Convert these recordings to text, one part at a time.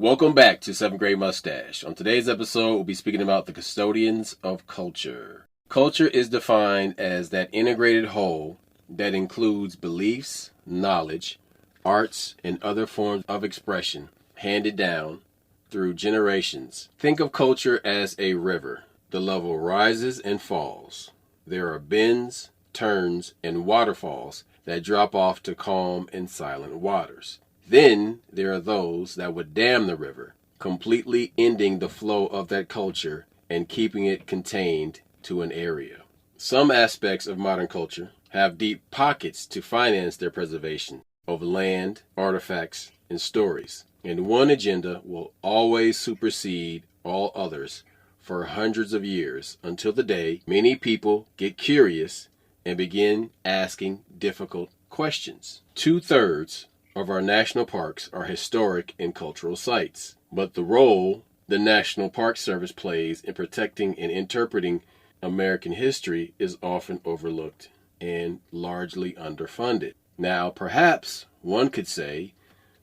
Welcome back to 7th Grade Mustache. On today's episode, we'll be speaking about the custodians of culture. Culture is defined as that integrated whole that includes beliefs, knowledge, arts, and other forms of expression handed down through generations. Think of culture as a river. The level rises and falls. There are bends, turns, and waterfalls that drop off to calm and silent waters. Then there are those that would dam the river, completely ending the flow of that culture and keeping it contained to an area. Some aspects of modern culture have deep pockets to finance their preservation of land, artifacts, and stories. And one agenda will always supersede all others for hundreds of years until the day many people get curious and begin asking difficult questions. 2/3 of our national parks are historic and cultural sites, but the role the National Park Service plays in protecting and interpreting American history is often overlooked and largely underfunded. Now, perhaps one could say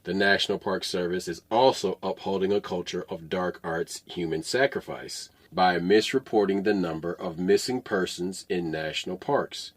the National Park Service is also upholding a culture of dark arts human sacrifice by misreporting the number of missing persons in national parks,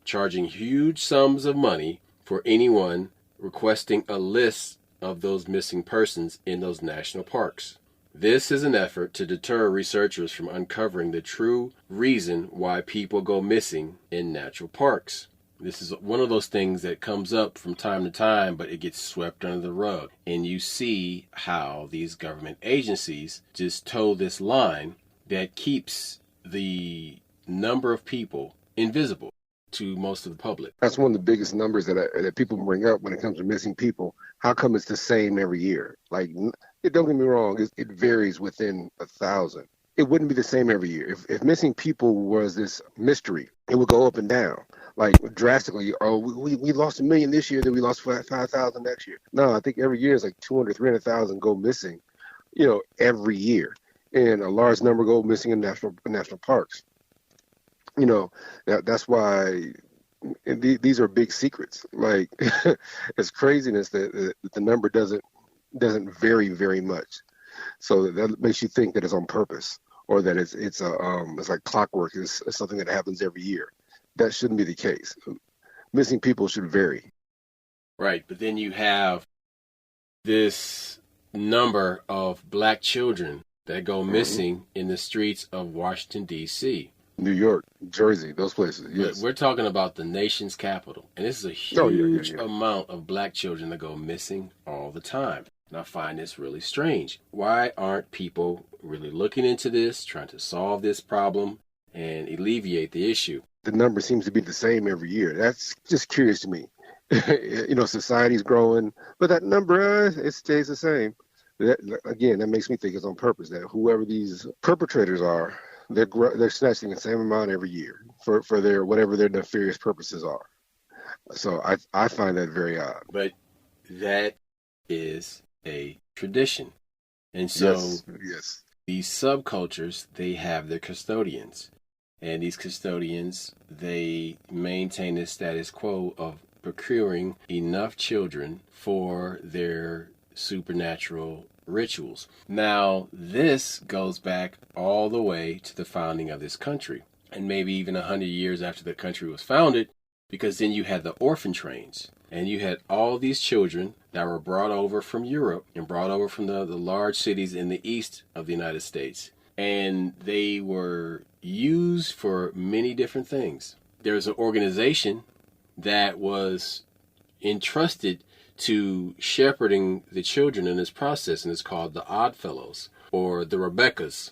charging huge sums of money for anyone requesting a list of those missing persons in those national parks. This is an effort to deter researchers from uncovering the true reason why people go missing in natural parks. This is one of those things that comes up from time to time, but it gets swept under the rug. And you see how these government agencies just toe this line that keeps the number of people invisible to most of the public. That's one of the biggest numbers that people bring up when it comes to missing people. How come it's the same every year? Like, don't get me wrong, it varies within 1,000. It wouldn't be the same every year. If missing people was this mystery, it would go up and down, like drastically. Oh, we lost 1 million this year, then we lost 5,000 next year. No, I think every year is like 200, 300,000 go missing, every year. And a large number go missing in national parks. That's why these are big secrets. Like, it's craziness that the number doesn't vary very much. So that makes you think that it's on purpose, or that it's like clockwork. It's something that happens every year. That shouldn't be the case. Missing people should vary. Right, but then you have this number of black children that go missing in the streets of Washington, D.C. New York, Jersey, those places, yes. But we're talking about the nation's capital. And this is a huge amount of black children that go missing all the time. And I find this really strange. Why aren't people really looking into this, trying to solve this problem and alleviate the issue? The number seems to be the same every year. That's just curious to me. Society's growing, but that number, it stays the same. That makes me think it's on purpose, that whoever these perpetrators are, they're snatching the same amount every year for their whatever their nefarious purposes are. So I find that very odd. But that is a tradition. And so yes. These subcultures, they have their custodians. And these custodians, they maintain the status quo of procuring enough children for their supernatural rituals. Now, this goes back all the way to the founding of this country, and maybe even 100 years after the country was founded, because then you had the orphan trains, and you had all these children that were brought over from Europe and brought over from the large cities in the east of the United States, and they were used for many different things. There's an organization that was entrusted to shepherding the children in this process, and it's called the Odd Fellows or the Rebeccas.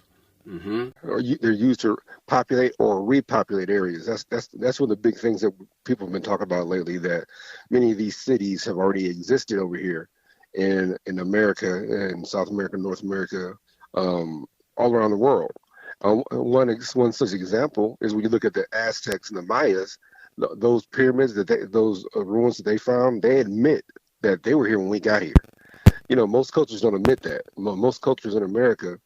Or they're used to populate or repopulate areas. That's one of the big things that people have been talking about lately, that many of these cities have already existed over here in America and South America, North America, all around the world. One such example is when you look at the Aztecs and the Mayas. Those pyramids, those ruins that they found, they admit that they were here when we got here. Most cultures don't admit that. Most cultures in America,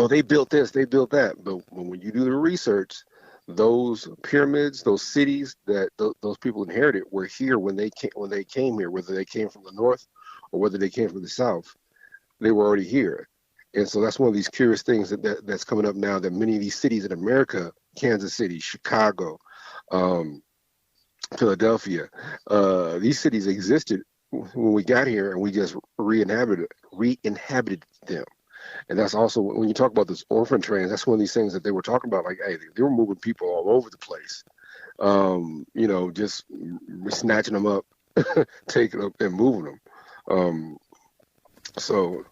they built this, they built that. But when you do the research, those pyramids, those cities that those people inherited were here when they came here, whether they came from the north or whether they came from the South, they were already here. And so that's one of these curious things that's coming up now, that many of these cities in America, Kansas City, Chicago, Philadelphia, these cities existed when we got here, and we just re-inhabited them. And that's also, when you talk about this orphan trains, that's one of these things that they were talking about, like, hey, they were moving people all over the place, just snatching them up, taking them and moving them. So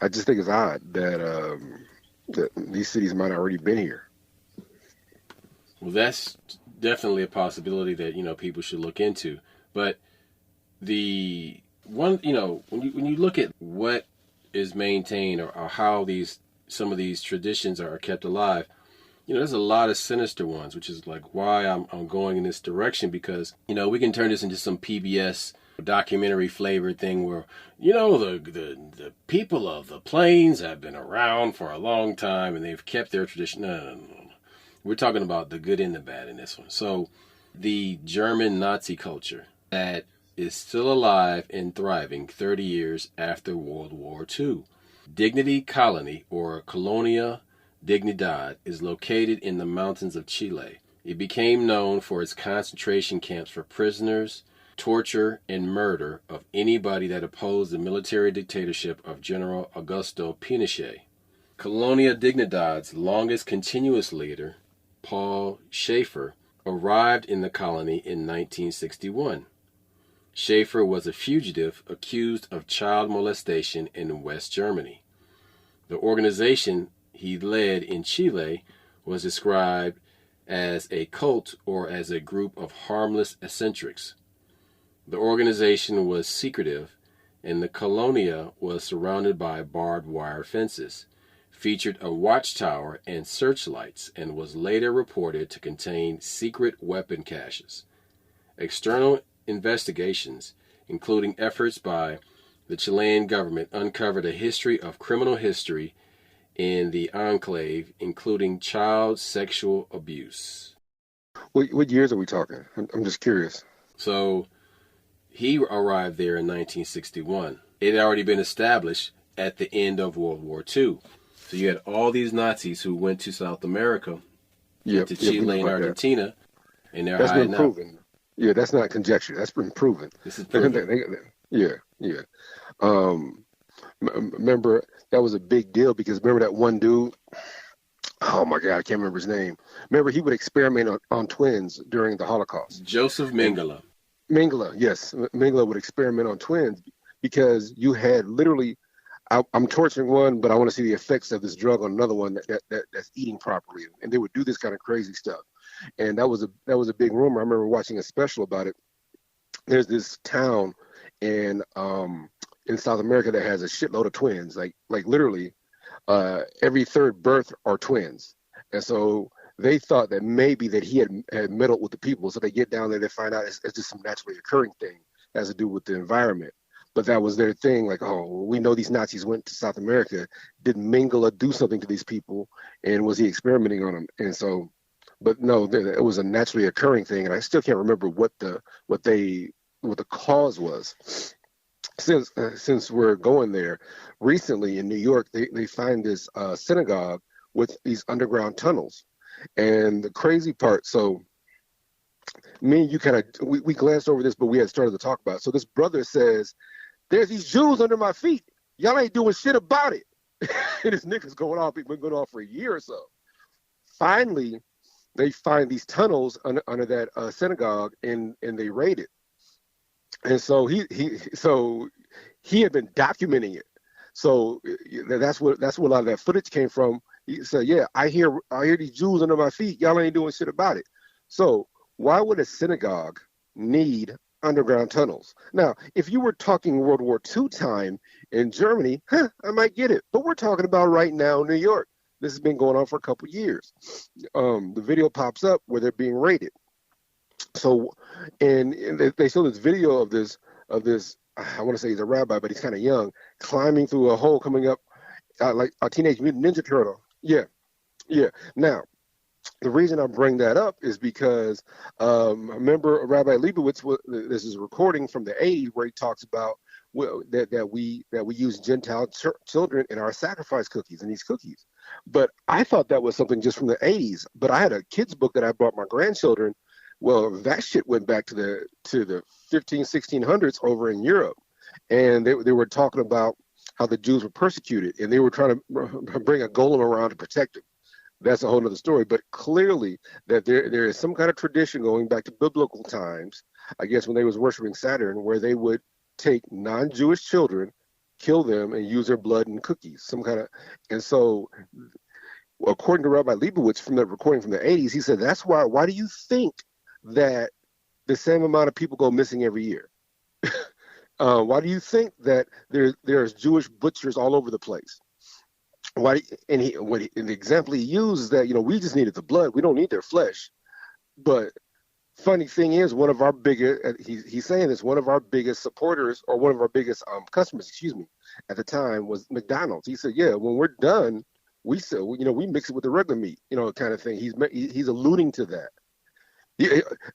I just think it's odd that these cities might have already been here. Well, that's definitely a possibility that, people should look into. But the one, when you look at what is maintained or how some of these traditions are kept alive, there's a lot of sinister ones, which is like why I'm going in this direction, because we can turn this into some PBS documentary flavored thing where the people of the plains have been around for a long time and they've kept their tradition. No. We're talking about the good and the bad in this one. So the German Nazi culture that is still alive and thriving 30 years after World War II. Dignity Colony, or Colonia Dignidad, is located in the mountains of Chile. It became known for its concentration camps for prisoners, torture, and murder of anybody that opposed the military dictatorship of General Augusto Pinochet. Colonia Dignidad's longest continuous leader, Paul Schaefer, arrived in the colony in 1961. Schaefer was a fugitive accused of child molestation in West Germany. The organization he led in Chile was described as a cult or as a group of harmless eccentrics. The organization was secretive, and the colonia was surrounded by barbed wire fences, featured a watchtower and searchlights, and was later reported to contain secret weapon caches. External investigations, including efforts by the Chilean government, uncovered a history of criminal history in the enclave, including child sexual abuse. What years are we talking? I'm just curious. So he arrived there in 1961. It had already been established at the end of World War II. So you had all these Nazis who went to South America, to Chile and Argentina, and they're that's hiding been proven. out. Yeah, that's not conjecture. That's been proven. This is proven. Yeah. Remember, that was a big deal because remember that one dude? Oh my God, I can't remember his name. Remember, he would experiment on twins during the Holocaust. Joseph Mengele. Mengele, yes. Mengele would experiment on twins because you had literally, I'm torturing one, but I want to see the effects of this drug on another one that's eating properly. And they would do this kind of crazy stuff. And that was a big rumor. I remember watching a special about it. There's this town in South America that has a shitload of twins. Like literally, every third birth are twins. And so they thought that maybe that he had meddled with the people. So they get down there, they find out it's just some naturally occurring thing that has to do with the environment. But that was their thing. Like, oh, we know these Nazis went to South America. Did Mengele do something to these people? And was he experimenting on them? And so, but no, it was a naturally occurring thing. And I still can't remember what the cause was. Since we're going there, recently in New York, they find this synagogue with these underground tunnels. And the crazy part, so me and you we glanced over this, but we had started to talk about it. So this brother says, there's these Jews under my feet. Y'all ain't doing shit about it. And this nigga's going off. It's been going on for a year or so. Finally, they find these tunnels under that synagogue, and they raid it. And so he had been documenting it. So that's where a lot of that footage came from. He said, "Yeah, I hear these Jews under my feet. Y'all ain't doing shit about it." So why would a synagogue need underground tunnels? Now, if you were talking World War II time in Germany, I might get it. But we're talking about right now in New York. This has been going on for a couple of years. The video pops up where they're being raided. So, and they show this video of this. I want to say he's a rabbi, but he's kind of young, climbing through a hole, coming up like a Teenage Mutant Ninja Turtle. Yeah. Now, the reason I bring that up is because I remember Rabbi Leibowitz. This is a recording from the '80s where he talks about that we use Gentile children in our sacrifice cookies and these cookies. But I thought that was something just from the 80s. But I had a kids book that I brought my grandchildren. Well, that shit went back to the 1600s over in Europe, and they were talking about how the Jews were persecuted, and they were trying to bring a golem around to protect them. That's a whole other story. But clearly, that there is some kind of tradition going back to biblical times, I guess, when they was worshiping Saturn, where they would take non-Jewish children, kill them, and use their blood in cookies. Some kind of, and so, according to Rabbi Leibowitz from that recording from the 80s, he said that's why. Why do you think that the same amount of people go missing every year? Why do you think that there's Jewish butchers all over the place? Why? And the example he used is that we just needed the blood. We don't need their flesh. But funny thing is, one of our biggest he's saying this, one of our biggest supporters, or one of our biggest customers, excuse me, at the time was McDonald's. He said, yeah, when we're done, we sell, we mix it with the regular meat, kind of thing. He's alluding to that.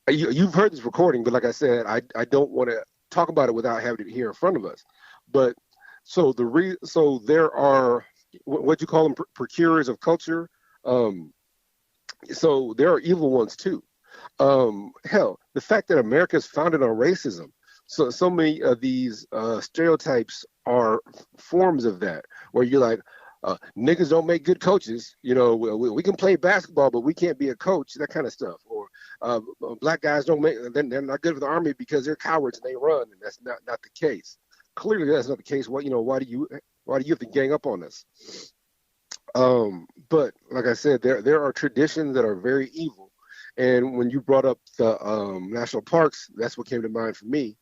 You've heard this recording, but like I said, I don't want to talk about it without having it here in front of us. But so there are what you call them, procurers of culture. So there are evil ones too. Hell, the fact that America is founded on racism, so many of these stereotypes are forms of that, where you're like, niggas don't make good coaches. We can play basketball, but we can't be a coach. That kind of stuff. Or black guys don't make. They're not good for the army because they're cowards and they run, and that's not the case. Clearly, that's not the case. Why do you have to gang up on us? But like I said, there are traditions that are very evil. And when you brought up the national parks, that's what came to mind for me,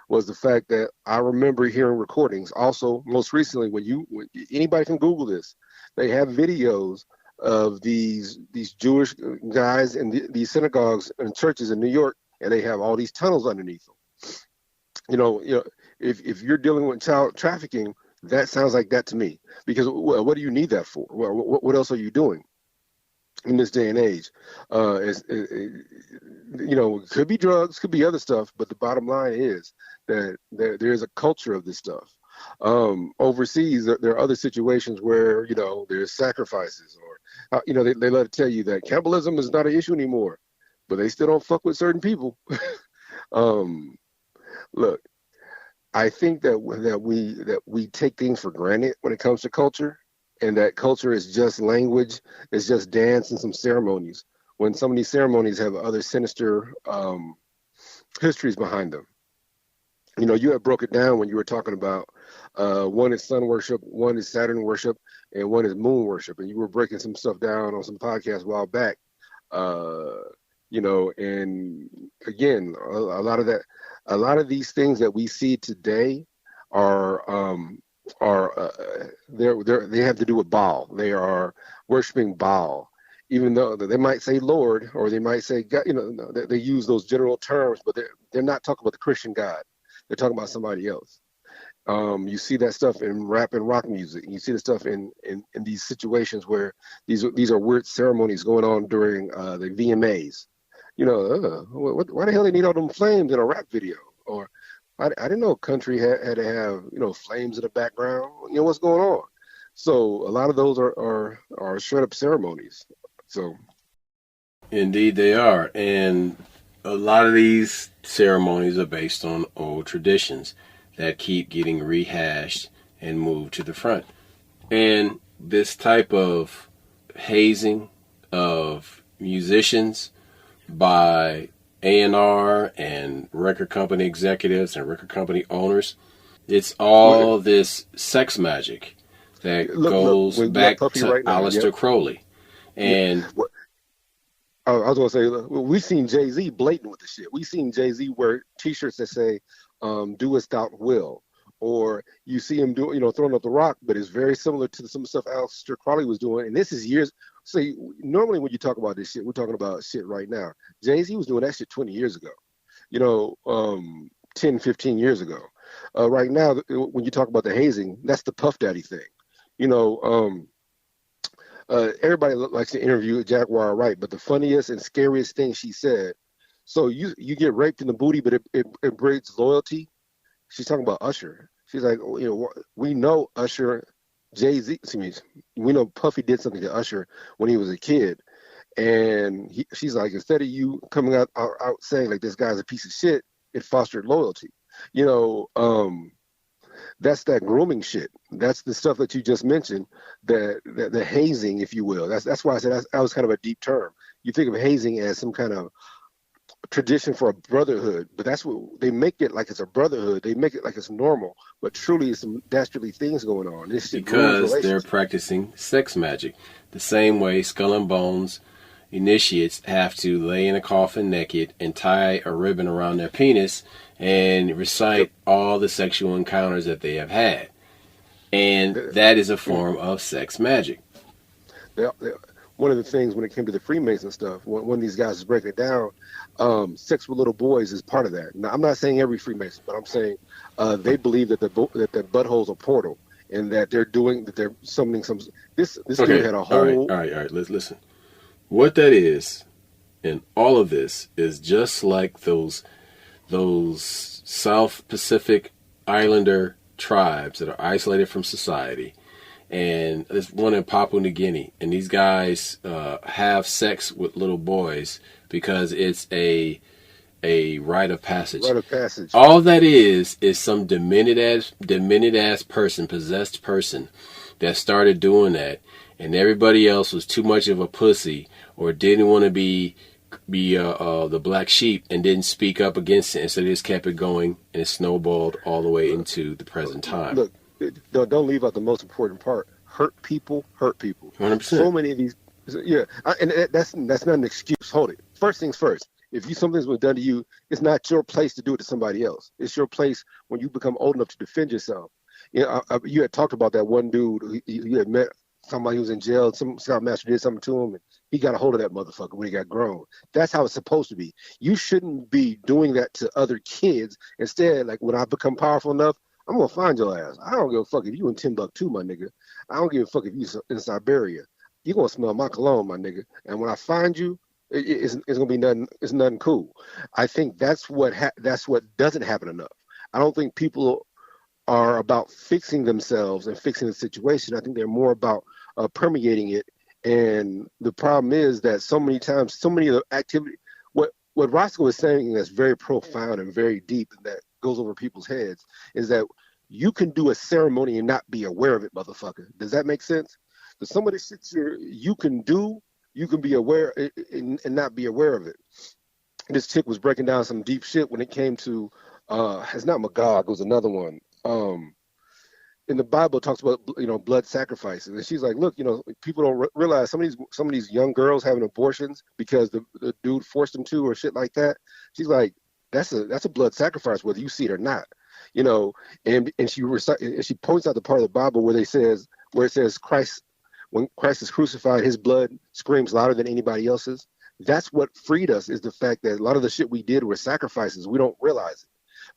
was the fact that I remember hearing recordings. Also, most recently, when anybody can Google this, they have videos of these Jewish guys in these synagogues and churches in New York, and they have all these tunnels underneath them. If you're dealing with child trafficking, that sounds like that to me. Because what do you need that for? What else are you doing in this day and age? It could be drugs, could be other stuff, but the bottom line is that there's a culture of this stuff. Overseas, there are other situations where there's sacrifices, or they let it tell you that cannibalism is not an issue anymore, but they still don't fuck with certain people. Look, I think that we take things for granted when it comes to culture, and that culture is just language, it's just dance and some ceremonies, when some of these ceremonies have other sinister histories behind them. You had broke it down when you were talking about one is sun worship, one is Saturn worship, and one is moon worship, and you were breaking some stuff down on some podcasts a while back. And again, a lot of these things that we see today are they have to do with Baal. They are worshiping Baal, even though they might say Lord, or they might say God. They use those general terms, but they're not talking about the Christian God. They're talking about somebody else. You see that stuff in rap and rock music. You see the stuff in these situations where these are weird ceremonies going on during the VMAs. Why the hell they need all them flames in a rap video? Or I didn't know country had to have flames in the background. What's going on? So a lot of those are straight up ceremonies. So indeed they are, and a lot of these ceremonies are based on old traditions that keep getting rehashed and moved to the front. And this type of hazing of musicians by A&R and record company executives and record company owners, it's all this sex magic that goes back to right Aleister Crowley. And I was going to say, we've seen Jay-Z blatant with the shit. We've seen Jay-Z wear T-shirts that say, do as thou will. Or you see him throwing up the rock, but it's very similar to some stuff Aleister Crowley was doing. And this is years. So normally when you talk about this shit, we're talking about shit right now. Jay-Z was doing that shit 20 years ago, 10, 15 years ago. Right now, when you talk about the hazing, that's the Puff Daddy thing. Everybody likes to interview Jaguar Wright, but the funniest and scariest thing she said, so you get raped in the booty, but it breeds loyalty. She's talking about Usher. She's like, we know Usher, Jay-Z, excuse me, we know Puffy did something to Usher when he was a kid. And she's like, instead of you coming out saying like this guy's a piece of shit, it fostered loyalty. You know, that's that grooming shit. That's the stuff that you just mentioned, that the hazing, if you will. That's why I said that was kind of a deep term. You think of hazing as some kind of tradition for a brotherhood, but that's what they make it like. It's a brotherhood. They make it like it's normal, but truly it's some dastardly things going on. This shit because they're practicing sex magic, the same way Skull and Bones initiates have to lay in a coffin naked and tie a ribbon around their penis and recite all the sexual encounters that they have had, and that is a form of sex magic. One of the things when it came to the Freemason stuff, when these guys is breaking it down, sex with little boys is part of that. Now, I'm not saying every Freemason, but I'm saying they believe that the butthole's a portal, and that they're summoning some. This Okay. dude had a whole. All right. Let's listen. What that is, and all of this is just like those South Pacific Islander tribes that are isolated from society. And there's one in Papua New Guinea, and these guys have sex with little boys because it's a rite of passage. Rite of passage. All that is some demented ass person, possessed person, that started doing that, and everybody else was too much of a pussy or didn't want to be the black sheep and didn't speak up against it, and so they just kept it going, and it snowballed all the way into the present time. Look, don't leave out the most important part. Hurt people hurt people. 100%. So many of these, and that's not an excuse. Hold it. First things first. If something's been done to you, it's not your place to do it to somebody else. It's your place when you become old enough to defend yourself. You had talked about that one dude you had met. Somebody who was in jail. Some scoutmaster did something to him, and he got a hold of that motherfucker when he got grown. That's how it's supposed to be. You shouldn't be doing that to other kids. Instead, like, when I become powerful enough, I'm going to find your ass. I don't give a fuck if you in Timbuktu, my nigga. I don't give a fuck if you in Siberia. You're going to smell my cologne, my nigga. And when I find you, it's going to be nothing. It's nothing cool. I think that's what doesn't happen enough. I don't think people are about fixing themselves and fixing the situation. I think they're more about permeating it. And the problem is that so many times, so many of the activity, what Roscoe is saying that's very profound and very deep, and that goes over people's heads, is that you can do a ceremony and not be aware of it, motherfucker. Does that make sense? Because some of the shit you can do, you can be aware and not be aware of it. This chick was breaking down some deep shit when it came to, it's not Magog, it was another one. In the Bible, it talks about, blood sacrifices, and she's like, look, people don't realize some of these young girls having abortions because the dude forced them to, or shit like that. She's like, that's a blood sacrifice, whether you see it or not, And she points out the part of the Bible where it says Christ, when Christ is crucified, his blood screams louder than anybody else's. That's what freed us, is the fact that a lot of the shit we did were sacrifices. We don't realize it.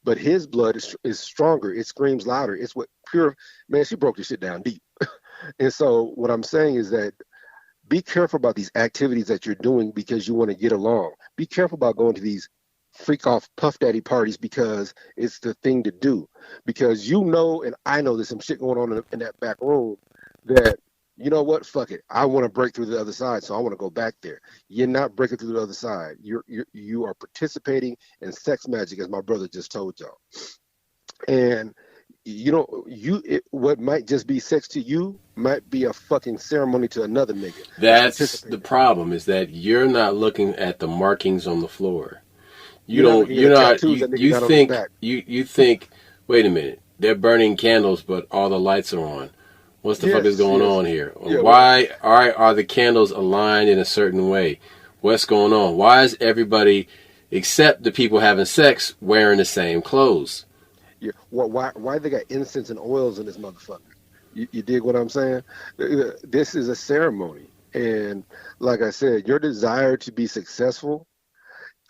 But his blood is stronger. It screams louder. It's what pure, man, she broke this shit down deep. And so what I'm saying is that be careful about these activities that you're doing because you want to get along. Be careful about going to these freak off puff daddy parties because it's the thing to do. Because and I know there's some shit going on in that back room that, you know what, fuck it. I want to break through the other side, so I want to go back there. You're not breaking through the other side. You are participating in sex magic, as my brother just told y'all. And what might just be sex to you might be a fucking ceremony to another nigga. That's the problem, is that you're not looking at the markings on the floor. You think, wait a minute, they're burning candles, but all the lights are on. What's the fuck is going on here? Yeah, why are the candles aligned in a certain way? What's going on? Why is everybody, except the people having sex, wearing the same clothes? Yeah. Why they got incense and oils in this motherfucker? You dig what I'm saying? This is a ceremony. And like I said, your desire to be successful,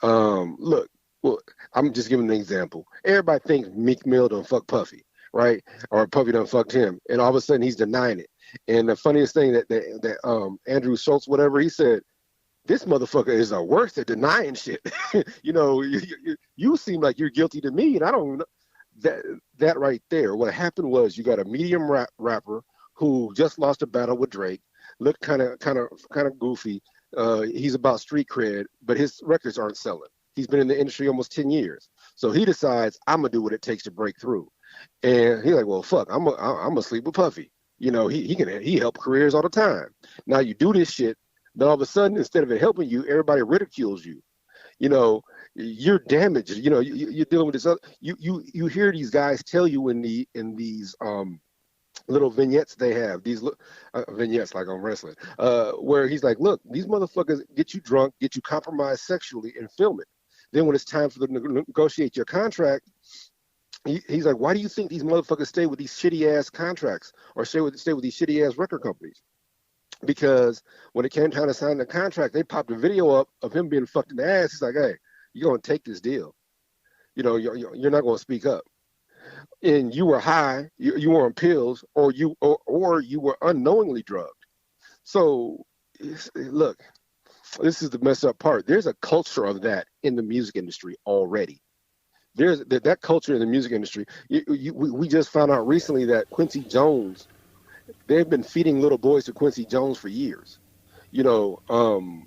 look, well, I'm just giving an example. Everybody thinks Meek Mill done fuck Puffy, right? Or Puffy done fucked him, and all of a sudden he's denying it. And the funniest thing that Andrew Schultz, whatever, he said, this motherfucker is the worst at denying shit. You seem like you're guilty to me, and I don't know. that that right there, what happened was you got a medium rapper who just lost a battle with Drake, looked kind of goofy. He's about street cred, but his records aren't selling. He's been in the industry almost 10 years. So he decides, I'm going to do what it takes to break through. And he's like, well, fuck, I'm gonna sleep with Puffy. He helped careers all the time. Now you do this shit, then all of a sudden, instead of it helping you, everybody ridicules you. You're damaged. You're dealing with this other. You hear these guys tell you in these little vignettes they have, these vignettes like on wrestling, where he's like, look, these motherfuckers get you drunk, get you compromised sexually, and film it. Then when it's time for them to negotiate your contract, he's like, why do you think these motherfuckers stay with these shitty ass contracts or stay with these shitty ass record companies? Because when it came time to sign the contract, they popped a video up of him being fucked in the ass. He's like, hey, you're going to take this deal. You're not going to speak up. And you were high, you were on pills, or you were unknowingly drugged. So, look, this is the messed up part. There's a culture of that in the music industry already. There's that culture in the music industry. We just found out recently that Quincy Jones, they've been feeding little boys to Quincy Jones for years. Tevin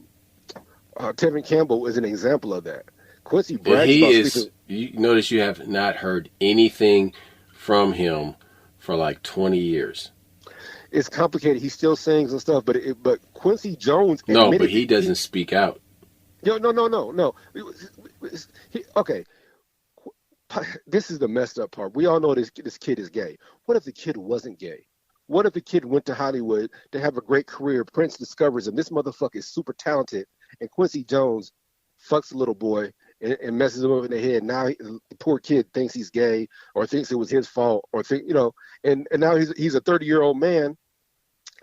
Campbell is an example of that. Quincy brags about sleeping. You notice you have not heard anything from him for like 20 years. It's complicated. He still sings and stuff, but Quincy Jones. No, but he doesn't speak out. No. Okay. This is the messed up part. We all know this kid is gay. What if the kid wasn't gay? What if the kid went to Hollywood to have a great career? Prince discovers him. This motherfucker is super talented, and Quincy Jones fucks a little boy and messes him up in the head. Now the poor kid thinks he's gay or thinks it was his fault and now he's a 30-year-old man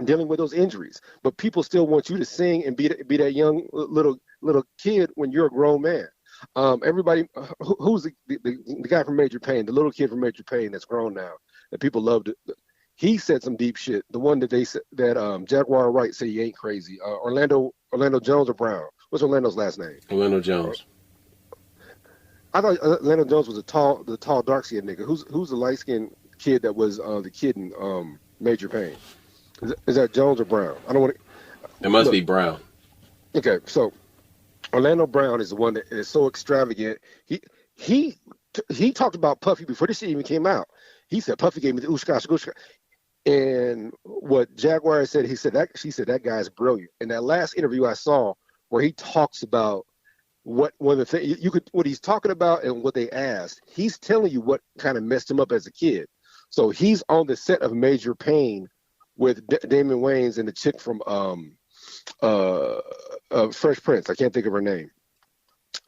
dealing with those injuries. But people still want you to sing and be that young little kid when you're a grown man. Everybody, who's the guy from Major Payne, the little kid from Major Payne that's grown now that people loved. He said some deep shit. The one that they said that Jaguar Wright said he ain't crazy. Orlando Jones or Brown. What's Orlando's last name? Orlando Jones. I thought Orlando Jones was the tall dark skinned nigga. Who's the light skinned kid that was the kid in Major Payne? Is that Jones or Brown? I don't want to. It must be Brown. Okay, so Orlando Brown is the one that is so extravagant. He talked about Puffy before this shit even came out. He said Puffy gave me the ushka. And what Jaguar said, she said that guy's brilliant. In that last interview I saw where he talks about what he's talking about and what they asked, he's telling you what kind of messed him up as a kid. So he's on the set of Major Payne with Damon Wayans and the chick from Fresh Prince. I can't think of her name.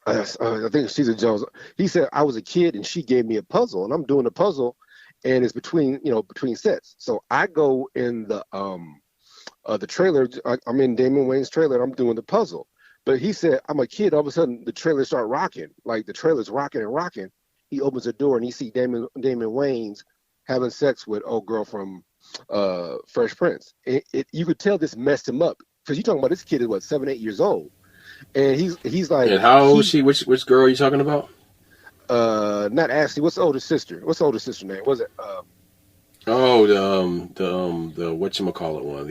I think she's a Jones. He said, I was a kid and she gave me a puzzle and I'm doing the puzzle and it's between sets. So I go in the trailer. I'm in Damon Wayans' trailer and I'm doing the puzzle. But he said, I'm a kid. All of a sudden the trailer start rocking. Like the trailer's rocking and rocking. He opens the door and he see Damon Wayans having sex with old girl from Fresh Prince. You could tell this messed him up. Because you're talking about this kid is 7, 8 years old. And he's like. And how old is she? Which girl are you talking about? Not Ashley. What's the older sister? What's the older sister name? Was it? The whatchamacallit one,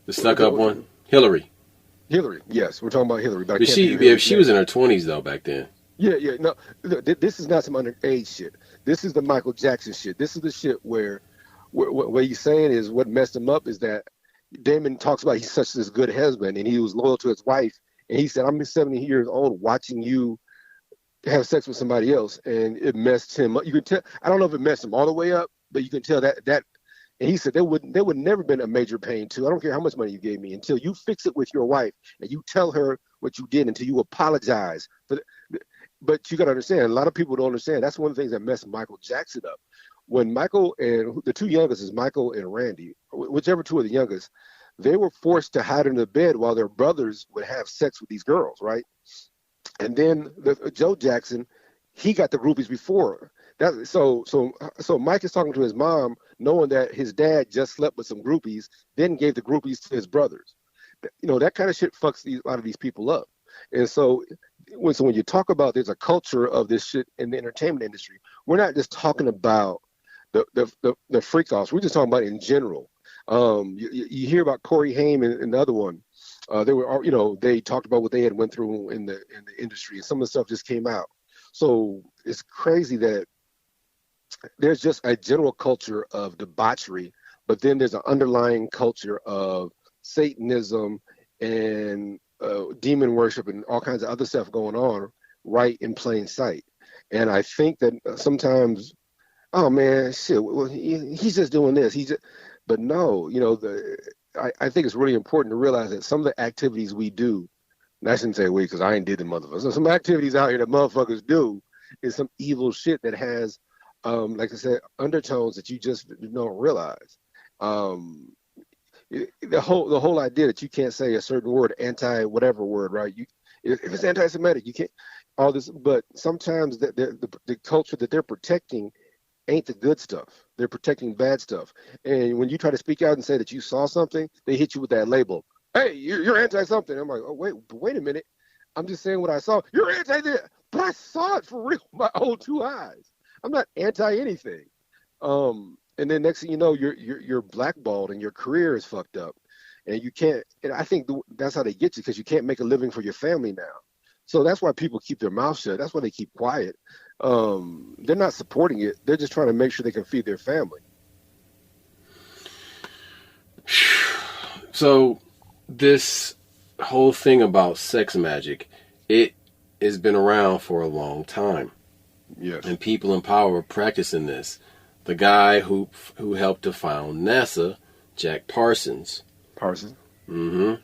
the stuck up one, Hillary. Hillary, yes, we're talking about Hillary. But she was in her 20s though back then. Yeah. No, this is not some underage shit. This is the Michael Jackson shit. This is the shit where what he's saying is what messed him up is that Damon talks about he's such this good husband and he was loyal to his wife. And he said, I'm 70 years old watching you have sex with somebody else. And it messed him up. You can tell, I don't know if it messed him all the way up, but you can tell that. And he said, there would never been a Major Payne 2. I don't care how much money you gave me until you fix it with your wife and you tell her what you did until you apologize. But you got to understand, a lot of people don't understand. That's one of the things that messed Michael Jackson up. When Michael and the two youngest is Michael and Randy, whichever two are the youngest, they were forced to hide in the bed while their brothers would have sex with these girls, right? And then Joe Jackson, he got the groupies before. So Mike is talking to his mom, knowing that his dad just slept with some groupies, then gave the groupies to his brothers. That kind of shit fucks a lot of these people up. And so when you talk about there's a culture of this shit in the entertainment industry we're not just talking about the freak offs. We're just talking about in general. You hear about Corey Haim and the other one. They were, they talked about what they had went through in the industry, and some of the stuff just came out. So it's crazy that there's just a general culture of debauchery, but then there's an underlying culture of Satanism and demon worship and all kinds of other stuff going on right in plain sight. And I think that sometimes, oh man, shit, well, he's just doing this. But no, I think it's really important to realize that some of the activities we do, and I shouldn't say we because I ain't did the motherfuckers. So some activities out here that motherfuckers do is some evil shit that has, like I said, undertones that you just don't realize. The whole idea that you can't say a certain word, anti whatever word, right? If it's anti-Semitic, you can't all this. But sometimes the culture that they're protecting ain't the good stuff. They're protecting bad stuff. And when you try to speak out and say that you saw something, they hit you with that label. Hey, you're anti-something. I'm like, oh, wait a minute. I'm just saying what I saw. You're anti this. But I saw it for real with my own two eyes. I'm not anti anything. And then next thing you know, you're blackballed and your career is fucked up. And you can't, and I think that's how they get you, because you can't make a living for your family now. So that's why people keep their mouth shut. That's why they keep quiet. They're not supporting it. They're just trying to make sure they can feed their family. So this whole thing about sex magic, it has been around for a long time. Yes. And people in power are practicing this. The guy who helped to found NASA, Jack Parsons. Mm-hmm.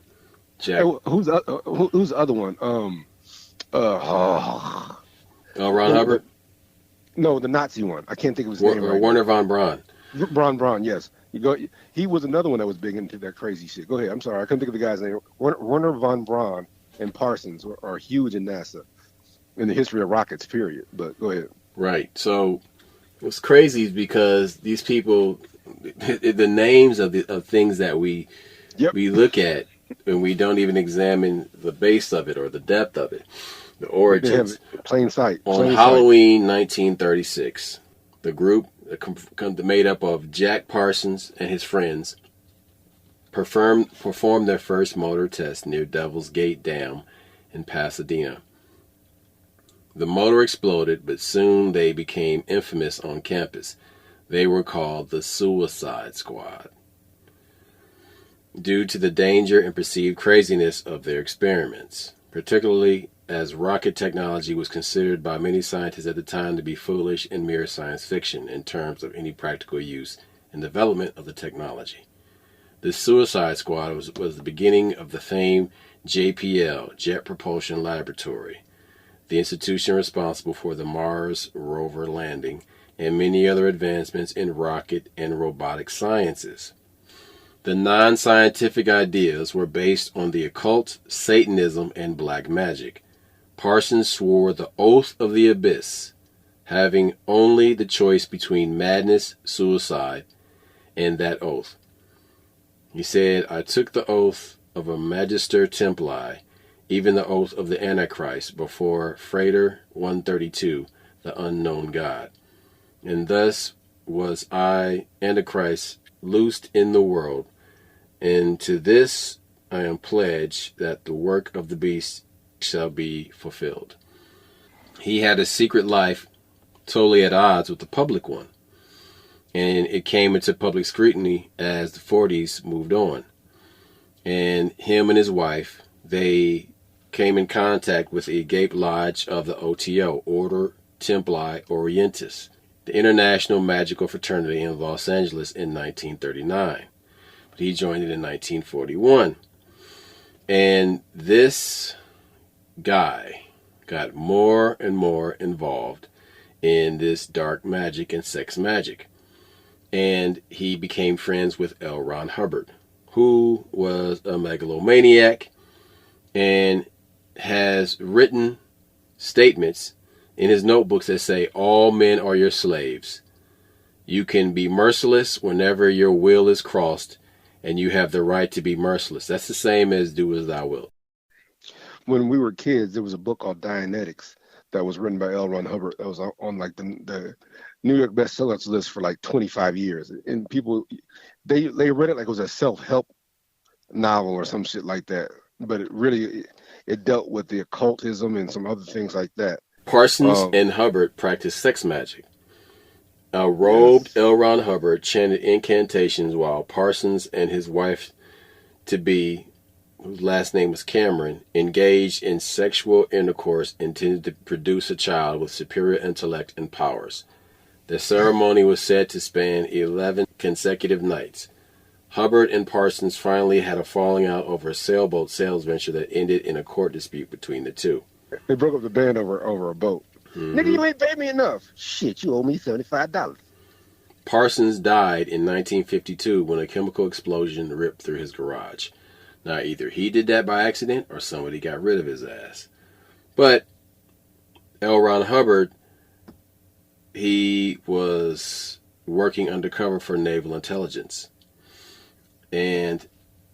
Jack. Hey, who's the other one? Ron Hubbard? No, the Nazi one. I can't think of his name. Right Werner now. von Braun. Braun, yes. He was another one that was big into that crazy shit. Go ahead. I'm sorry. I couldn't think of the guy's name. Werner von Braun and Parsons are huge in NASA, in the history of rockets, period. But go ahead. Right. So what's crazy is because these people, the names of things that we look at, and we don't even examine the base of it or the depth of it, the origins. Plain sight. On Halloween 1936, the group made up of Jack Parsons and his friends performed their first motor test near Devil's Gate Dam in Pasadena. The motor exploded, but soon they became infamous on campus. They were called the Suicide Squad, due to the danger and perceived craziness of their experiments, particularly as rocket technology was considered by many scientists at the time to be foolish and mere science fiction in terms of any practical use and development of the technology. The Suicide Squad was the beginning of the famed JPL, Jet Propulsion Laboratory, the institution responsible for the Mars rover landing and many other advancements in rocket and robotic sciences. The non-scientific ideas were based on the occult, Satanism, and black magic. Parsons swore the oath of the abyss, having only the choice between madness, suicide, and that oath. He said, I took the oath of a Magister Templii, even the oath of the Antichrist before Frater 132, the unknown God. And thus was I, Antichrist, loosed in the world, and to this I am pledged that the work of the beast shall be fulfilled. He had a secret life totally at odds with the public one, and it came into public scrutiny as the 40s moved on. And him and his wife, they came in contact with the Agape Lodge of the OTO, Order Templi Orientis, the International Magical Fraternity in Los Angeles in 1939. But he joined it in 1941. And this guy got more and more involved in this dark magic and sex magic. And he became friends with L. Ron Hubbard, who was a megalomaniac and has written statements in his notebooks that say, all men are your slaves. You can be merciless whenever your will is crossed, and you have the right to be merciless. That's the same as do as thou wilt. When we were kids, there was a book called Dianetics that was written by L. Ron Hubbard. That was on like the New York bestsellers list for like 25 years, and people they read it like it was a self-help novel or some shit like that. But it dealt with the occultism and some other things like that. Parsons and Hubbard practiced sex magic. A robed Yes. L. Ron Hubbard chanted incantations while Parsons and his wife-to-be, whose last name was Cameron, engaged in sexual intercourse intended to produce a child with superior intellect and powers. The ceremony was said to span 11 consecutive nights. Hubbard and Parsons finally had a falling out over a sailboat sales venture that ended in a court dispute between the two. They broke up the band over a boat. Nigga, you ain't paid me enough. Shit, you owe me $75. Parsons died in 1952 when a chemical explosion ripped through his garage. Now, either he did that by accident or somebody got rid of his ass. But L. Ron Hubbard, he was working undercover for naval intelligence. And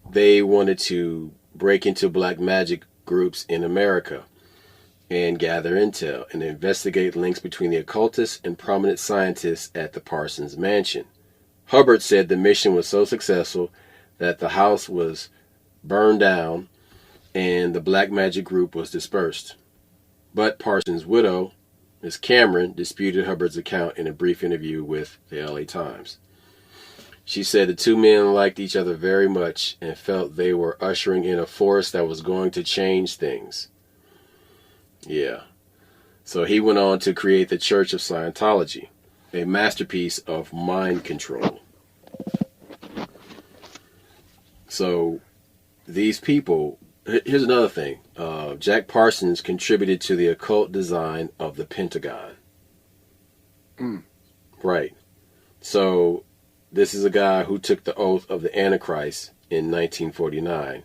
they wanted to break into black magic groups in America and gather intel and investigate links between the occultists and prominent scientists at the Parsons mansion. Hubbard said the mission was so successful that the house was burned down and the black magic group was dispersed. But Parsons' widow, Ms. Cameron, disputed Hubbard's account in a brief interview with the LA Times. She said the two men liked each other very much and felt they were ushering in a force that was going to change things. Yeah. So he went on to create the Church of Scientology, a masterpiece of mind control. So these people, here's another thing. Jack Parsons contributed to the occult design of the Pentagon. Right. So this is a guy who took the oath of the Antichrist in 1949,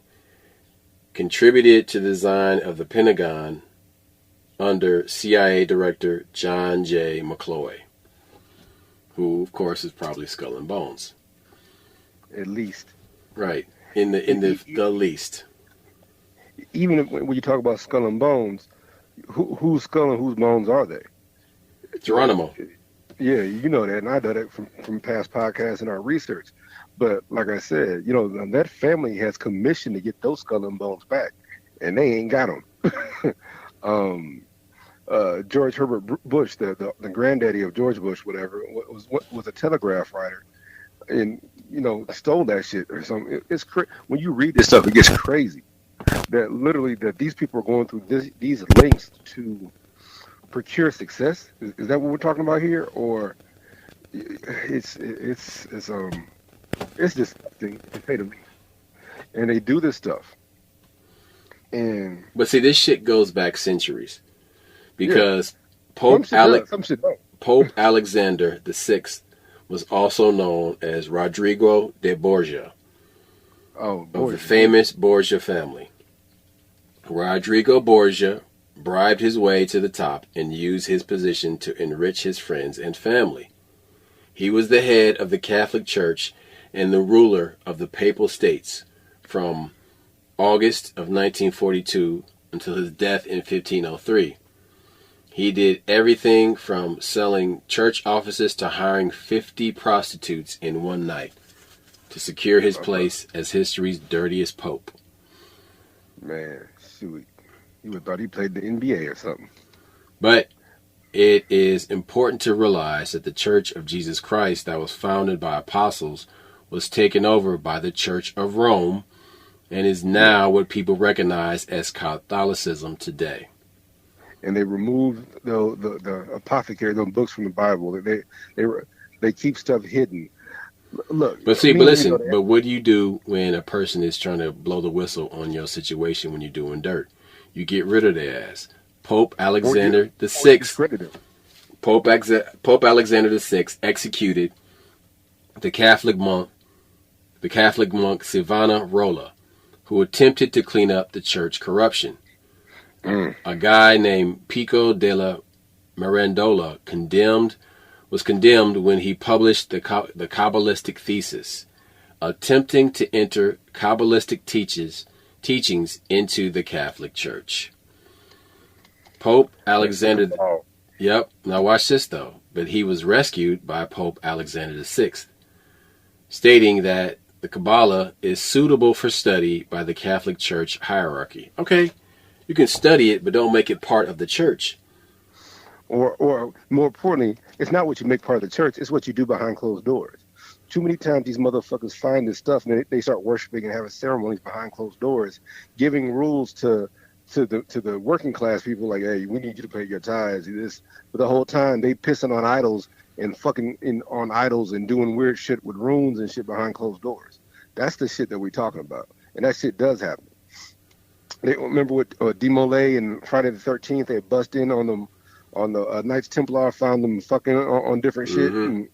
contributed to the design of the Pentagon under CIA Director John J. McCloy, who, of course, is probably Skull and Bones. At least. Right. In the least. Even when you talk about Skull and Bones, whose skull and whose bones are they? Geronimo. Yeah, you know that, and I know that from past podcasts and our research. But like I said, that family has commissioned to get those skull and bones back, and they ain't got them. George Herbert Bush, the granddaddy of George Bush, whatever, was a telegraph writer, and stole that shit or something. It's when you read this stuff, it gets crazy. That these people are going through these links to procure success. Is that what we're talking about here, or it's disgusting to say to me. And they do this stuff. But see, this shit goes back centuries, because Pope Alexander VI was also known as Rodrigo de Borgia, of the famous Borgia family. Rodrigo Borgia bribed his way to the top and used his position to enrich his friends and family. He was the head of the Catholic Church and the ruler of the Papal States from August of 1942 until his death in 1503. He did everything from selling church offices to hiring 50 prostitutes in one night to secure his place as history's dirtiest pope. Man, shoot. You would have thought he played the NBA or something. But it is important to realize that the Church of Jesus Christ that was founded by apostles was taken over by the Church of Rome and is now what people recognize as Catholicism today. And they removed the apothecary, those books from the Bible. They keep stuff hidden. Look, but listen. But what do you do when a person is trying to blow the whistle on your situation when you're doing dirt? You get rid of their ass. Pope Alexander VI. Pope Alexander VI executed the Catholic monk Savonarola, who attempted to clean up the church corruption. A guy named Pico della Mirandola was condemned when he published the Kabbalistic thesis, attempting to enter Kabbalistic teachings into the Catholic Church. Pope Alexander. Yep. Now watch this though. But he was rescued by Pope Alexander VI, stating that the Kabbalah is suitable for study by the Catholic Church hierarchy. Okay, you can study it, but don't make it part of the church. Or more importantly, it's not what you make part of the church, it's what you do behind closed doors. Too many times these motherfuckers find this stuff and they start worshiping and having ceremonies behind closed doors, giving rules to the working class people like, hey, we need you to pay your tithes, this. But the whole time they pissing on idols and on idols and doing weird shit with runes and shit behind closed doors. That's the shit that we're talking about. And that shit does happen. They remember with Demolay and Friday the 13th, they bust in on them, on the Knights Templar, found them fucking on different shit and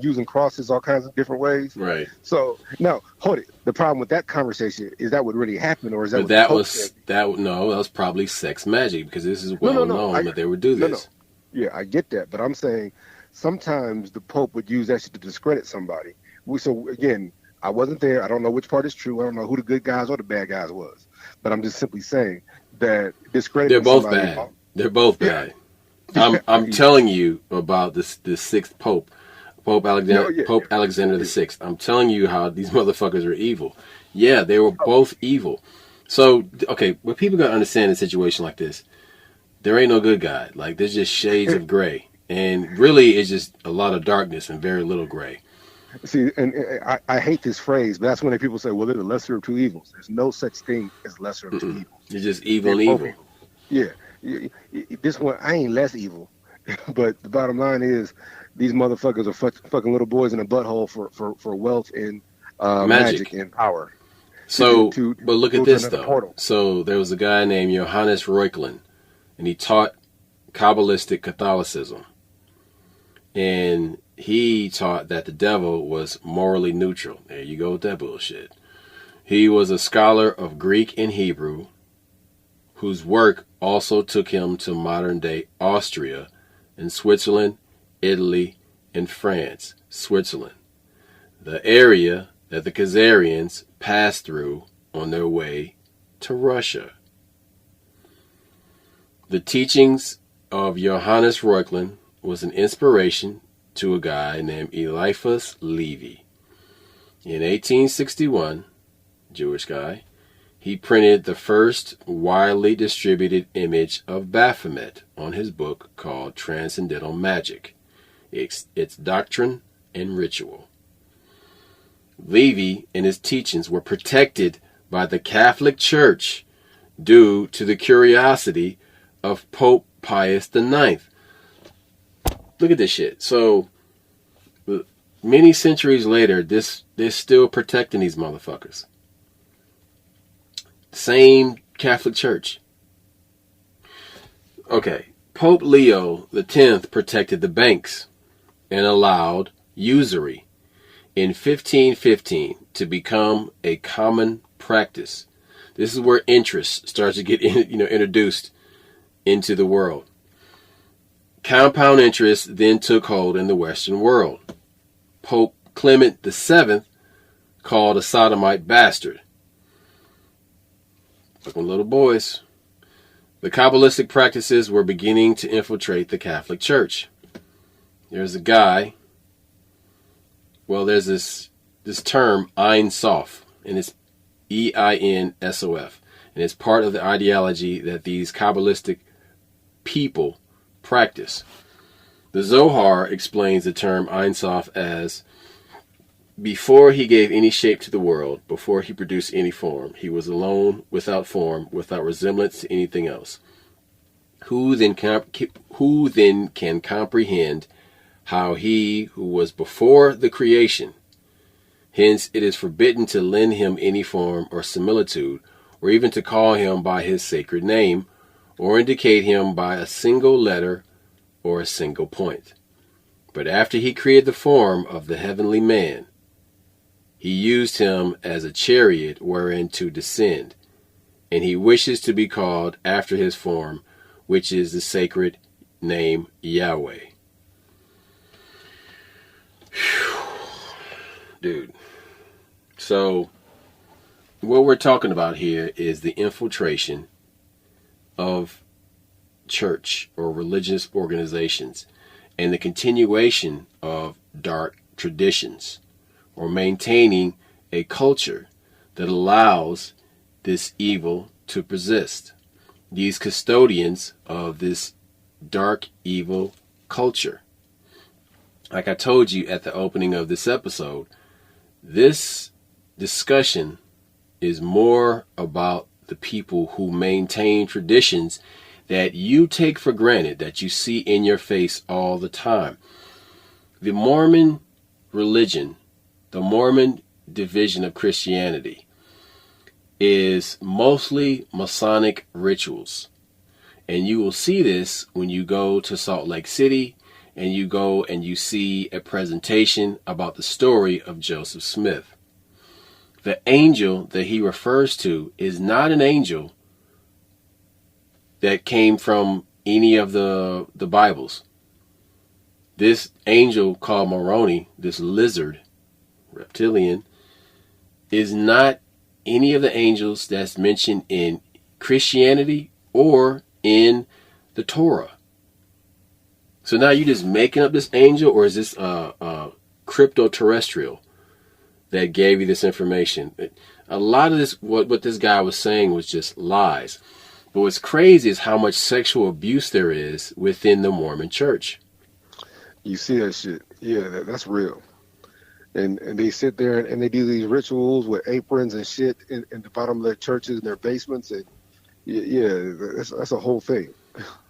using crosses all kinds of different ways. Right. So now, hold it. The problem with that conversation is that would really happen, or is that? But that was probably sex magic, because this is well known that they would do this. Yeah, I get that, but I'm saying sometimes the Pope would use that shit to discredit somebody. So again, I wasn't there. I don't know which part is true. I don't know who the good guys or the bad guys was. But I'm just simply saying that discrediting. They're both bad. They're both bad. I'm telling you about this sixth Pope, Pope Alexander the Sixth. I'm telling you how these motherfuckers are evil. Yeah, they were both evil. So okay, what people gotta understand in a situation like this, there ain't no good guy. Like, there's just shades of gray, and really it's just a lot of darkness and very little gray. See, and I hate this phrase, but that's when people say, well, they're the lesser of two evils. There's no such thing as lesser of two evils. It's just evil and evil. Yeah. This one, I ain't less evil. But the bottom line is, these motherfuckers are fucking little boys in a butthole for wealth and magic and power. So, but look at this, though. Portal. So there was a guy named Johannes Reuchlin, and he taught Kabbalistic Catholicism. And he taught that the devil was morally neutral. There you go with that bullshit. He was a scholar of Greek and Hebrew, whose work also took him to modern-day Austria and Switzerland, Italy, and France. Switzerland, the area that the Khazarians passed through on their way to Russia. The teachings of Johannes Reuchlin was an inspiration to a guy named Eliphas Levi. In 1861, Jewish guy, he printed the first widely distributed image of Baphomet on his book called Transcendental Magic, its Doctrine and Ritual. Levi and his teachings were protected by the Catholic Church due to the curiosity of Pope Pius IX. Look at this shit. So, many centuries later, they're still protecting these motherfuckers. Same Catholic Church. Okay, Pope Leo X protected the banks and allowed usury in 1515 to become a common practice. This is where interest starts to get introduced into the world. Compound interest then took hold in the Western world. Pope Clement VII called a sodomite bastard. Fucking little boys. The Kabbalistic practices were beginning to infiltrate the Catholic Church. There's a guy, there's this term, Ein Sof, and it's EINSOF, and it's part of the ideology that these Kabbalistic people practice. The Zohar explains the term Ein Sof as, before he gave any shape to the world, before he produced any form, he was alone, without form, without resemblance to anything else. Who then can comprehend how he who was before the creation? Hence, it is forbidden to lend him any form or similitude, or even to call him by his sacred name, or indicate him by a single letter or a single point. But after he created the form of the heavenly man, he used him as a chariot wherein to descend, and he wishes to be called after his form, which is the sacred name Yahweh. Whew. Dude. So, what we're talking about here is the infiltration of church or religious organizations and the continuation of dark traditions, or maintaining a culture that allows this evil to persist. These custodians of this dark evil culture. Like I told you at the opening of this episode, this discussion is more about the people who maintain traditions that you take for granted, that you see in your face all the time. The Mormon religion, the Mormon division of Christianity, is mostly Masonic rituals. And you will see this when you go to Salt Lake City and you go and you see a presentation about the story of Joseph Smith. The angel that he refers to is not an angel that came from any of the Bibles. This angel called Moroni, this lizard, reptilian, is not any of the angels that's mentioned in Christianity or in the Torah. So now you're just making up this angel, or is this crypto-terrestrial that gave you this information? A lot of this, what this guy was saying was just lies. But what's crazy is how much sexual abuse there is within the Mormon church. You see that shit. Yeah, that's real. And they sit there and they do these rituals with aprons and shit in the bottom of their churches and their basements. And yeah, that's a whole thing.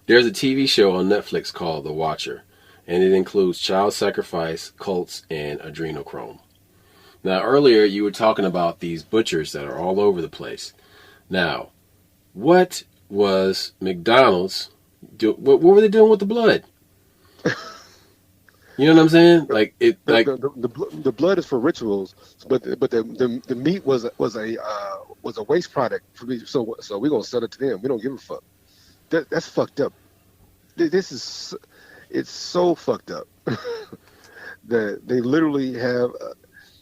There's a TV show on Netflix called The Watcher, and it includes child sacrifice, cults, and adrenochrome. Now, earlier you were talking about these butchers that are all over the place. Now, what was McDonald's what were they doing with the blood? You know what I'm saying? Like it, like the blood is for rituals, but the meat was a waste product for me. So we're gonna sell it to them. We don't give a fuck. That's fucked up. It's so fucked up that they literally have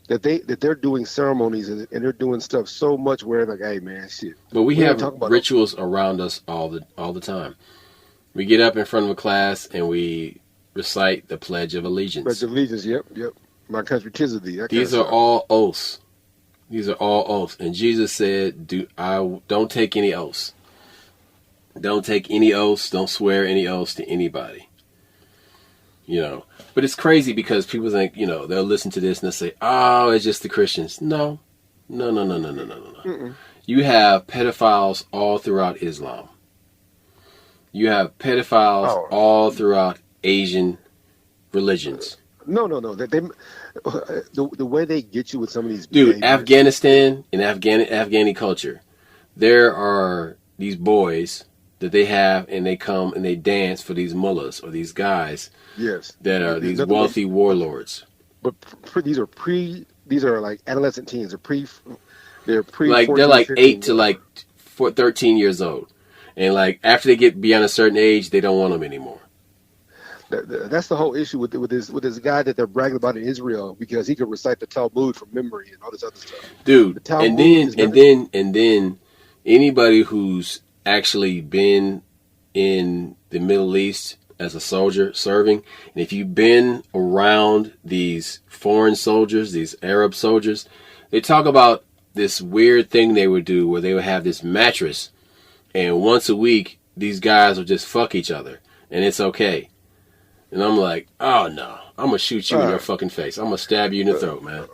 that they're doing ceremonies and they're doing stuff so much where like, hey man, shit. But we have rituals around us all the time. We get up in front of a class and we recite the Pledge of Allegiance. Pledge of Allegiance, yep. My country, 'tis of thee. These are all oaths. These are all oaths. And Jesus said, don't take any oaths. Don't take any oaths. Don't swear any oaths to anybody. You know. But it's crazy because people think, they'll listen to this and they'll say, oh, it's just the Christians. No. Mm-mm. You have pedophiles all throughout Islam. You have pedophiles all throughout Asian religions. No. The way they get you with some of these behaviors. Afghanistan and Afghani culture, there are these boys that they have, and they come and they dance for these mullahs or these guys. Yes, that are these wealthy warlords. But these are like adolescent teens. They're like 8 to like 13 years old, and like after they get beyond a certain age, they don't want them anymore. That's the whole issue with this guy that they're bragging about in Israel, because he could recite the Talmud from memory and all this other stuff. Dude, and then anybody who's actually been in the Middle East as a soldier serving, and if you've been around these foreign soldiers, these Arab soldiers, they talk about this weird thing they would do where they would have this mattress, and once a week these guys would just fuck each other, and it's okay. And I'm like, oh no, I'm gonna shoot you in your fucking face. I'm gonna stab you in the throat, man.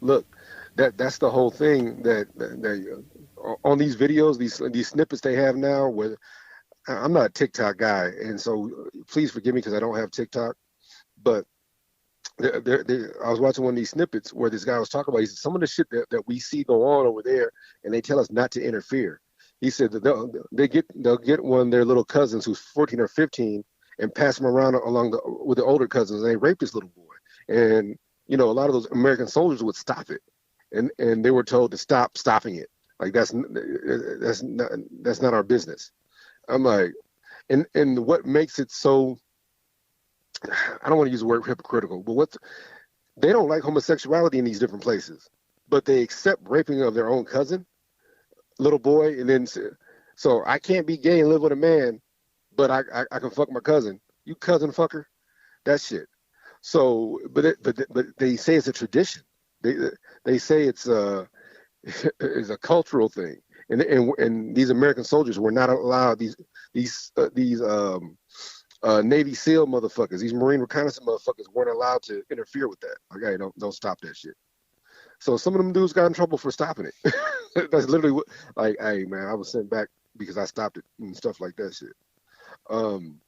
Look, that's the whole thing that on these videos, these snippets they have now. Where I'm not a TikTok guy, and so please forgive me because I don't have TikTok. But I was watching one of these snippets where this guy was talking about. He said some of the shit that we see go on over there, and they tell us not to interfere. He said that they'll get one of their little cousins who's 14 or 15. And pass them around with the older cousins, and they rape this little boy. And a lot of those American soldiers would stop it, and they were told to stop stopping it. Like that's not our business. I'm like, and what makes it so? I don't want to use the word hypocritical, but they don't like homosexuality in these different places, but they accept raping of their own cousin, little boy, and then so I can't be gay and live with a man. but I can fuck my cousin. You cousin fucker, that shit. So, but they say it's a tradition. They they say it's is a cultural thing, and these American soldiers were not allowed these Navy SEAL motherfuckers, these Marine reconnaissance motherfuckers weren't allowed to interfere with that. Like, hey, don't stop that shit. So some of them dudes got in trouble for stopping it. That's literally what, like, hey man, I was sent back because I stopped it and stuff like that shit. Um,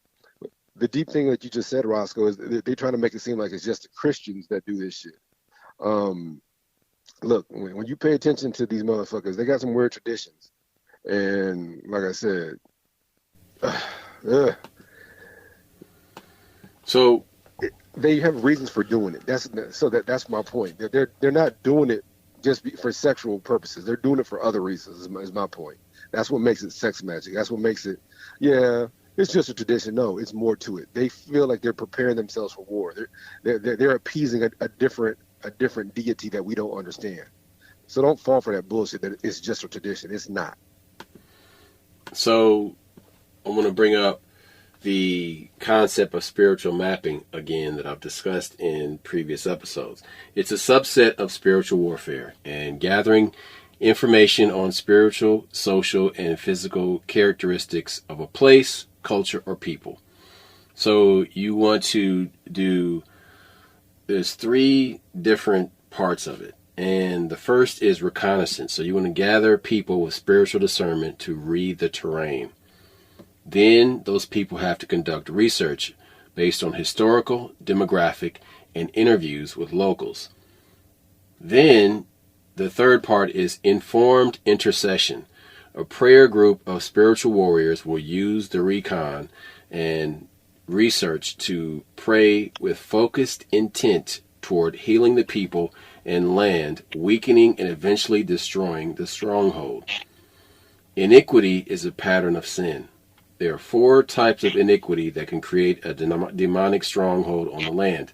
the deep thing that you just said, Roscoe, is they're trying to make it seem like it's just the Christians that do this shit. Um, Look, when you pay attention to these motherfuckers, they got some weird traditions, and like I said, uh, So, they have reasons for doing it. That's my point. They're not doing it just for sexual purposes. They're doing it for other reasons. Is my point. That's what makes it sex magic. That's what makes it. Yeah, it's just a tradition. No, it's more to it. They feel like they're preparing themselves for war. They're appeasing a different deity that we don't understand. So don't fall for that bullshit that it's just a tradition. It's not. so I want to bring up the concept of spiritual mapping again that I've discussed in previous episodes. It's a subset of spiritual warfare and gathering information on spiritual, social, and physical characteristics of a place, culture, or people. So you want to do, there's three different parts of it. And the first is reconnaissance. So you want to gather people with spiritual discernment to read the terrain. Then those people have to conduct research based on historical, demographic, and interviews with locals. Then the third part is informed intercession. A prayer group of spiritual warriors will use the recon and research to pray with focused intent toward healing the people and land, weakening and eventually destroying the stronghold. Iniquity is a pattern of sin. There are four types of iniquity that can create a demonic stronghold on the land.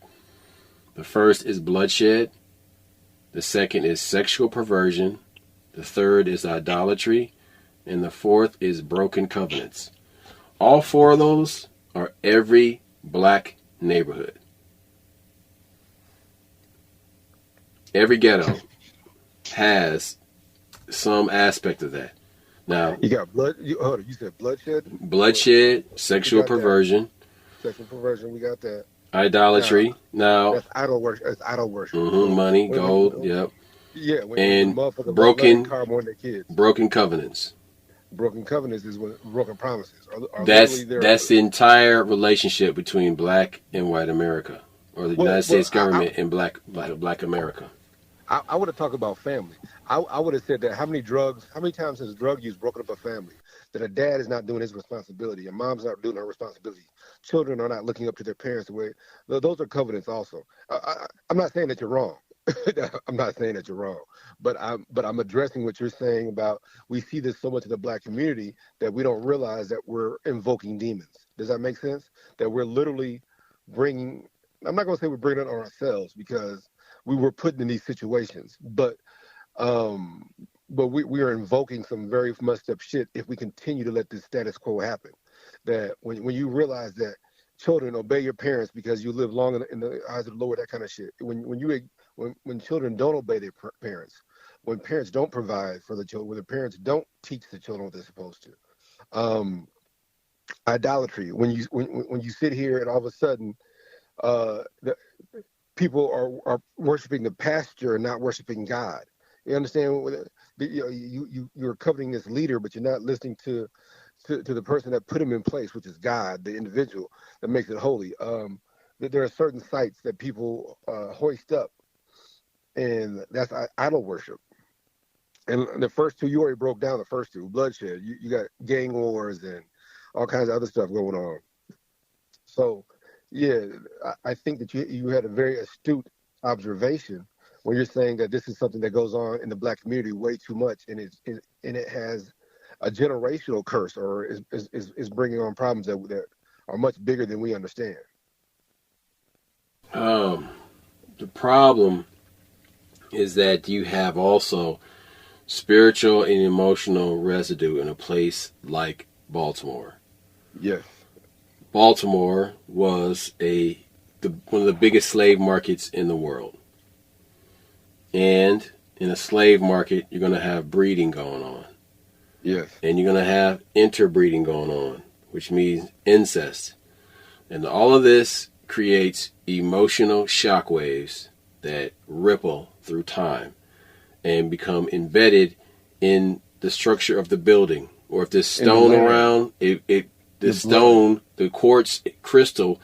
The first is bloodshed. The second is sexual perversion. The third is idolatry. And the fourth is broken covenants. All four of those are every black neighborhood. Every ghetto has some aspect of that. Now, You got blood. You said bloodshed. bloodshed, We sexual got that. perversion, Sexual perversion. We got that. Now idolatry. Now, that's idol worship. That's idol worship. money, gold, When yep, yeah, when and motherfuckers love their broken car more than their kids. broken covenants. Broken covenants is when broken promises are literally there. That's the entire relationship between black and white America, or the Well, United well, States government and black America. I would have talked about family. I would have said that how many times has drug use broken up a family? That a dad is not doing his responsibility, a mom's not doing her responsibility, children are not looking up to their parents the way. Those are covenants also. I'm not saying that you're wrong. I'm not saying that you're wrong, but I'm addressing what you're saying about we see this so much in the black community that we don't realize that we're invoking demons. Does that make sense? That we're literally bringing. I'm not going to say we're bringing it on ourselves because we were put in these situations, um, but we are invoking some very messed up shit if we continue to let this status quo happen. That when you realize that children obey your parents because you live long in the eyes of the Lord, that kind of shit. When children don't obey their parents, when parents don't provide for the children, when the parents don't teach the children what they're supposed to. Um, Idolatry. When you sit here and all of a sudden the people are worshiping the pasture and not worshiping God. You understand? You're coveting this leader, but you're not listening to the person that put him in place, which is God, the individual that makes it holy. There are certain sites that people hoist up, and that's idol worship. And the first two, you already broke down the first two, bloodshed. You got gang wars and all kinds of other stuff going on. So, yeah, I think that you had a very astute observation when you're saying that this is something that goes on in the black community way too much, and it has a generational curse, or is bringing on problems that are much bigger than we understand. Um, the problem is that you have also spiritual and emotional residue in a place like Baltimore. Yes. Baltimore was one of the biggest slave markets in the world. And in a slave market, you're going to have breeding going on. Yes. And you're going to have interbreeding going on, which means incest. And all of this creates emotional shockwaves that ripple through time and become embedded in the structure of the building. Or if there's stone around, the stone, the quartz crystal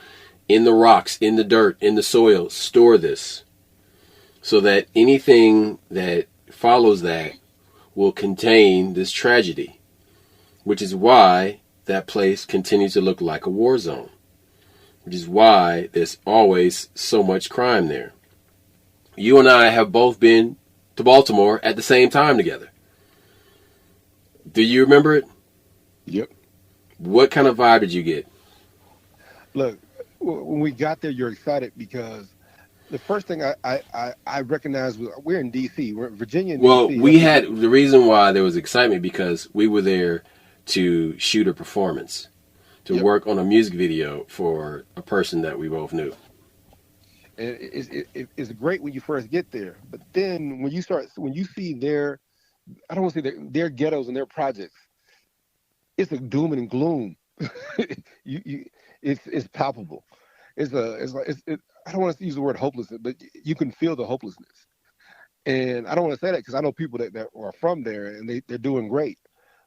in the rocks, in the dirt, in the soil, store this. So that anything that follows that will contain this tragedy. Which is why that place continues to look like a war zone. Which is why there's always so much crime there. You and I have both been to Baltimore at the same time together. Do you remember it? Yep. What kind of vibe did you get? Look, when we got there, you're excited because the first thing I recognized was we're in D.C. We're in Virginia and well, D.C. we had the reason why there was excitement because we were there to shoot a performance, to work on a music video for a person that we both knew. And it's great when you first get there, but then when you see their, I don't want to say their ghettos and their projects, it's a doom and gloom. It's palpable. I don't want to use the word hopelessness, but you can feel the hopelessness. And I don't want to say that because I know people that are from there and they're doing great.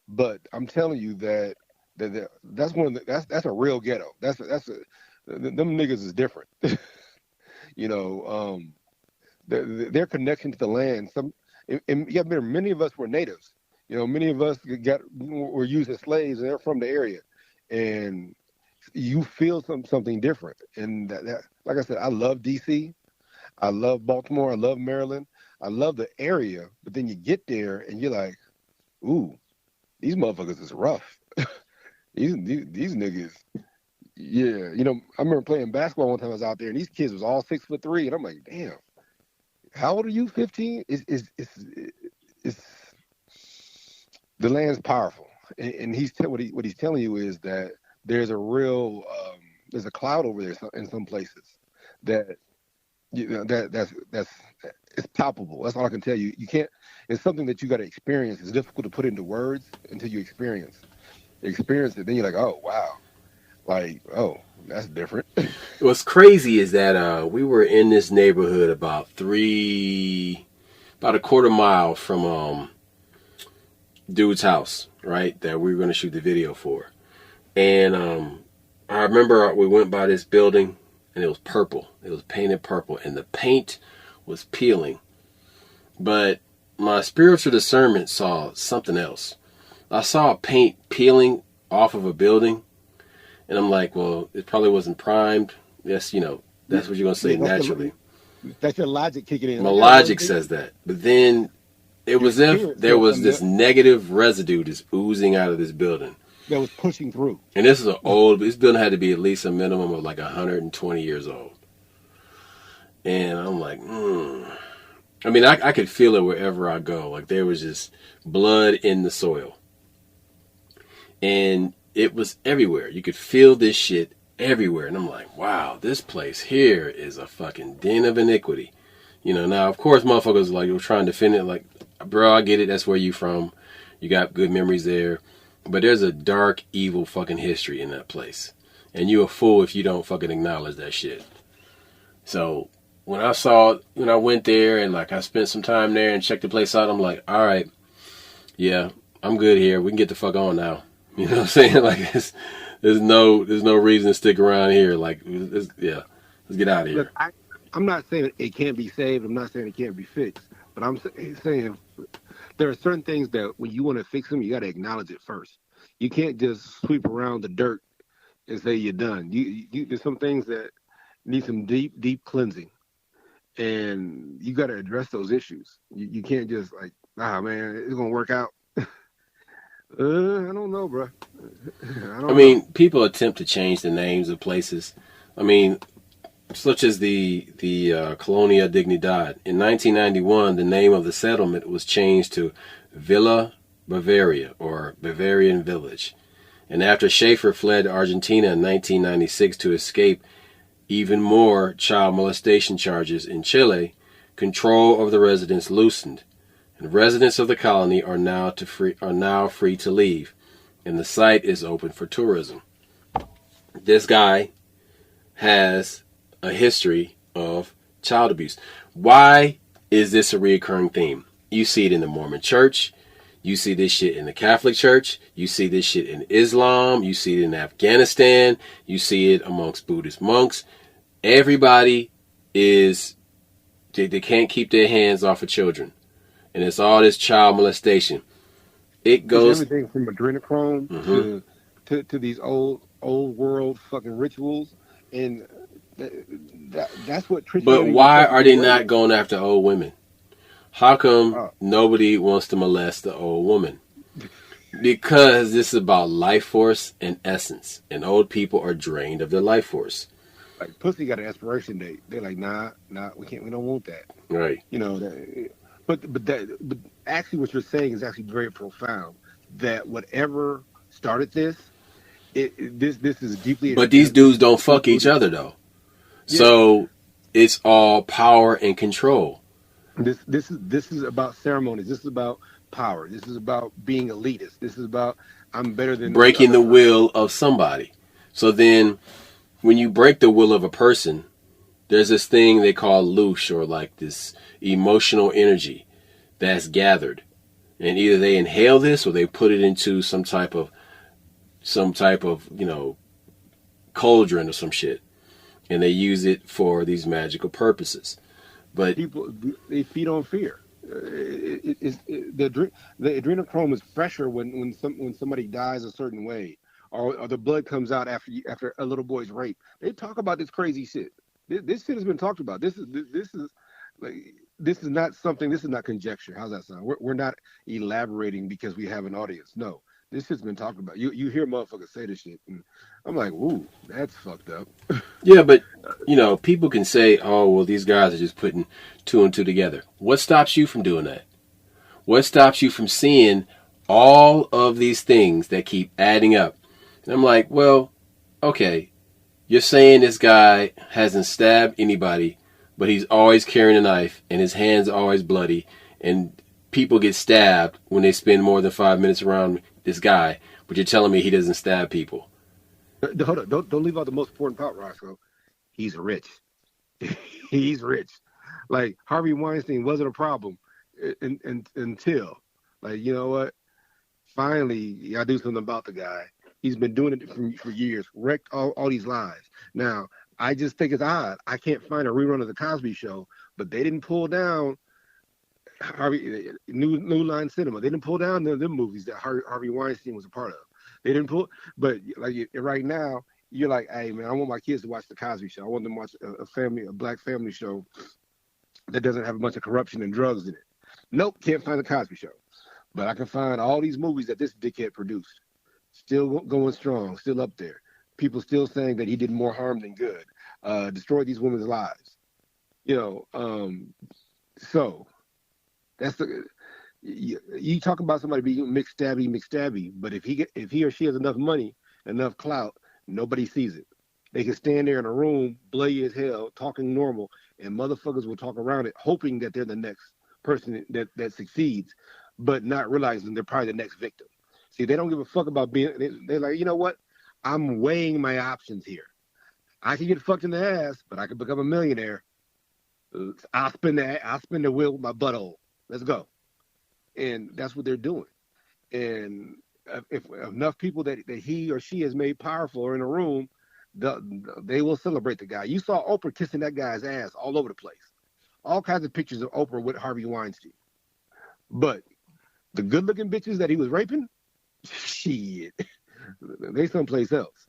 But I'm telling you that's that's a real ghetto. Them niggas is different. You know, their connection to the land. And you remember, many of us were natives. You know, many of us were used as slaves, and they're from the area, and you feel something different. And that, like I said, I love D.C., I love Baltimore, I love Maryland, I love the area. But then you get there, and you're like, ooh, these motherfuckers is rough. these niggas. Yeah, you know, I remember playing basketball one time I was out there, and these kids was all 6'3", and I'm like, damn, how old are you? 15? It's the land's powerful, and what he's telling you is that there's a real there's a cloud over there in some places that that's it's palpable. That's all I can tell you. You can't. It's something that you got to experience. It's difficult to put into words until you experience it. Then you're like, oh wow. Like, oh, that's different. What's crazy is that we were in this neighborhood about a quarter mile from dude's house, right? That we were going to shoot the video for. And I remember we went by this building and it was purple. It was painted purple and the paint was peeling. But my spiritual discernment saw something else. I saw paint peeling off of a building. And I'm like, well, it probably wasn't primed. Yes, you know, that's what you're going to say naturally. That's your logic kicking in. My logic says that. But then it was as if there was this negative residue just oozing out of this building. That was pushing through. And this building had to be at least a minimum of like 120 years old. And I'm like, I mean, I could feel it wherever I go. Like there was just blood in the soil. And it was everywhere. You could feel this shit everywhere. And I'm like, wow, this place here is a fucking den of iniquity. You know, now, of course, motherfuckers like were trying to defend it. Like, bro, I get it. That's where you from. You got good memories there. But there's a dark, evil fucking history in that place. And you a fool if you don't fucking acknowledge that shit. So when I went there and like I spent some time there and checked the place out, I'm like, all right, yeah, I'm good here. We can get the fuck on now. You know what I'm saying? Like, there's no reason to stick around here. Like, let's get out of here. Look, I'm not saying it can't be saved. I'm not saying it can't be fixed. But I'm saying there are certain things that when you want to fix them, you got to acknowledge it first. You can't just sweep around the dirt and say you're done. There's some things that need some deep cleansing, and you got to address those issues. You can't just like, man, it's gonna work out. I don't know, bro. I mean, people attempt to change the names of places. I mean, such as the Colonia Dignidad. In 1991, the name of the settlement was changed to Villa Bavaria, or Bavarian Village. And after Schaefer fled Argentina in 1996 to escape even more child molestation charges in Chile, control of the residents loosened, and residents of the colony are now free to leave, and the site is open for tourism. This guy has a history of child abuse. Why is this a recurring theme? You see it in the Mormon church. You see this shit in the Catholic Church. You see this shit in Islam. You see it in Afghanistan. You see it amongst Buddhist monks. Everybody they can't keep their hands off of children. And it's all this child molestation. It goes... It's everything from adrenochrome to these old world fucking rituals. And that's what... But why are they not going after old women? How come nobody wants to molest the old woman? Because this is about life force and essence. And old people are drained of their life force. Like, pussy got an expiration date. They're like, nah, we don't want that. Right. You know, but actually what you're saying is actually very profound. That whatever started this is deeply... But these dudes don't fuck each other, though. Yeah. So it's all power and control. This is about ceremonies. This is about power. This is about being elitist. This is about I'm better than... breaking the will of somebody. So then when you break the will of a person, there's this thing they call loosh, or like this emotional energy that's gathered. And either they inhale this or they put it into some type of, cauldron or some shit. And they use it for these magical purposes. But people, they feed on fear. The adrenochrome is fresher when somebody dies a certain way, or the blood comes out after a little boy's rape. They talk about this crazy shit. This shit has been talked about. This is not something. This is not conjecture. How's that sound? We're not elaborating because we have an audience. No, this shit's been talked about. You hear motherfuckers say this shit, and I'm like, ooh, that's fucked up. Yeah, but people can say, oh, well, these guys are just putting two and two together. What stops you from doing that? What stops you from seeing all of these things that keep adding up? And I'm like, well, okay, you're saying this guy hasn't stabbed anybody, but he's always carrying a knife and his hands are always bloody, and people get stabbed when they spend more than 5 minutes around this guy, but you're telling me he doesn't stab people. Hold on, don't leave out the most important part, Roscoe. He's rich. He's rich. Like, Harvey Weinstein wasn't a problem until, like, you know what? Finally, I do something about the guy. He's been doing it for years, wrecked all these lives. Now, I just think it's odd. I can't find a rerun of The Cosby Show, but they didn't pull down New Line Cinema. They didn't pull down them movies that Harvey Weinstein was a part of. They didn't pull, but like right now, you're like, hey man, I want my kids to watch The Cosby Show. I want them to watch a black family show that doesn't have a bunch of corruption and drugs in it. Nope, can't find The Cosby Show. But I can find all these movies that this dickhead produced. Still going strong, still up there. People still saying that he did more harm than good. Destroyed these women's lives. So that's you talk about somebody being McStabby, but if he or she has enough money, enough clout, nobody sees it. They can stand there in a room, bloody as hell, talking normal, and motherfuckers will talk around it, hoping that they're the next person that succeeds, but not realizing they're probably the next victim. See, they don't give a fuck about they're like, you know what? I'm weighing my options here. I can get fucked in the ass, but I can become a millionaire. I'll spin the wheel with my butthole. Let's go. And that's what they're doing. And if enough people that he or she has made powerful are in a room, they will celebrate the guy. You saw Oprah kissing that guy's ass all over the place. All kinds of pictures of Oprah with Harvey Weinstein. But the good-looking bitches that he was raping, shit, they someplace else.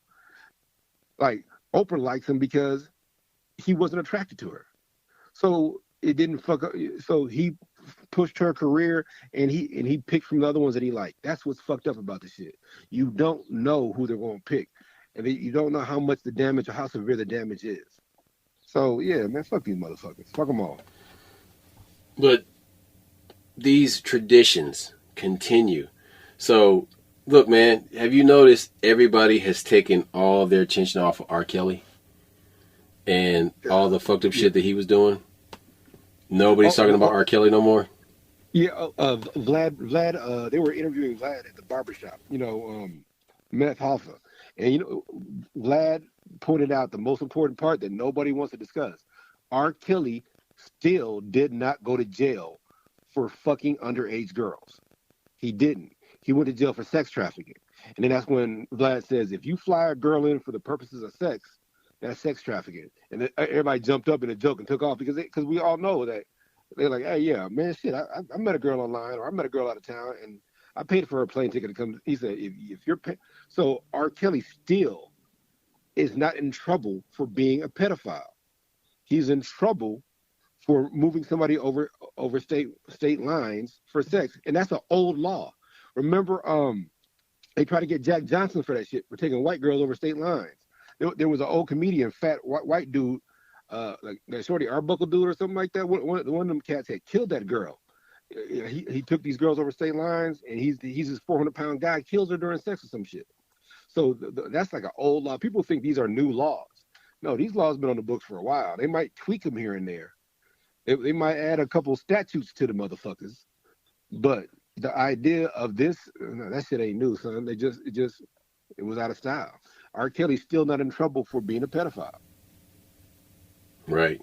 Like, Oprah likes him because he wasn't attracted to her. So it didn't fuck up. So he pushed her career, and he picked from the other ones that he liked. That's what's fucked up about the shit. You don't know who they're going to pick, and you don't know how much the damage or how severe the damage is. So yeah, man, fuck these motherfuckers. Fuck them all. But these traditions continue. So Look, man, have you noticed everybody has taken all their attention off of R. Kelly and all the fucked up Yeah. shit that he was doing? Nobody's talking Oh, about R. Kelly no more. yeah. Vlad. They were interviewing Vlad at the barbershop. Meth Hoffa, and Vlad pointed out the most important part that nobody wants to discuss. R. Kelly still did not go to jail for fucking underage girls. He didn't. He went to jail for sex trafficking. And then that's when Vlad says, if you fly a girl in for the purposes of sex, that's sex trafficking. And then everybody jumped up in a joke and took off because we all know that they're like, hey, yeah, man, shit, I met a girl online or I met a girl out of town and I paid for her plane ticket to come. He said, if you're so R. Kelly still is not in trouble for being a pedophile. He's in trouble for moving somebody over state lines for sex, and that's an old law. Remember, they tried to get Jack Johnson for that shit for taking white girls over state lines. There was an old comedian, fat white dude, like that Shorty Arbuckle dude or something like that. One of them cats had killed that girl. He took these girls over state lines, and he's this 400-pound guy, kills her during sex or some shit. So that's like an old law. People think these are new laws. No, these laws have been on the books for a while. They might tweak them here and there. They might add a couple statutes to the motherfuckers, but the idea of this, no, that shit ain't new, son. It was out of style. R. Kelly's still not in trouble for being a pedophile. Right.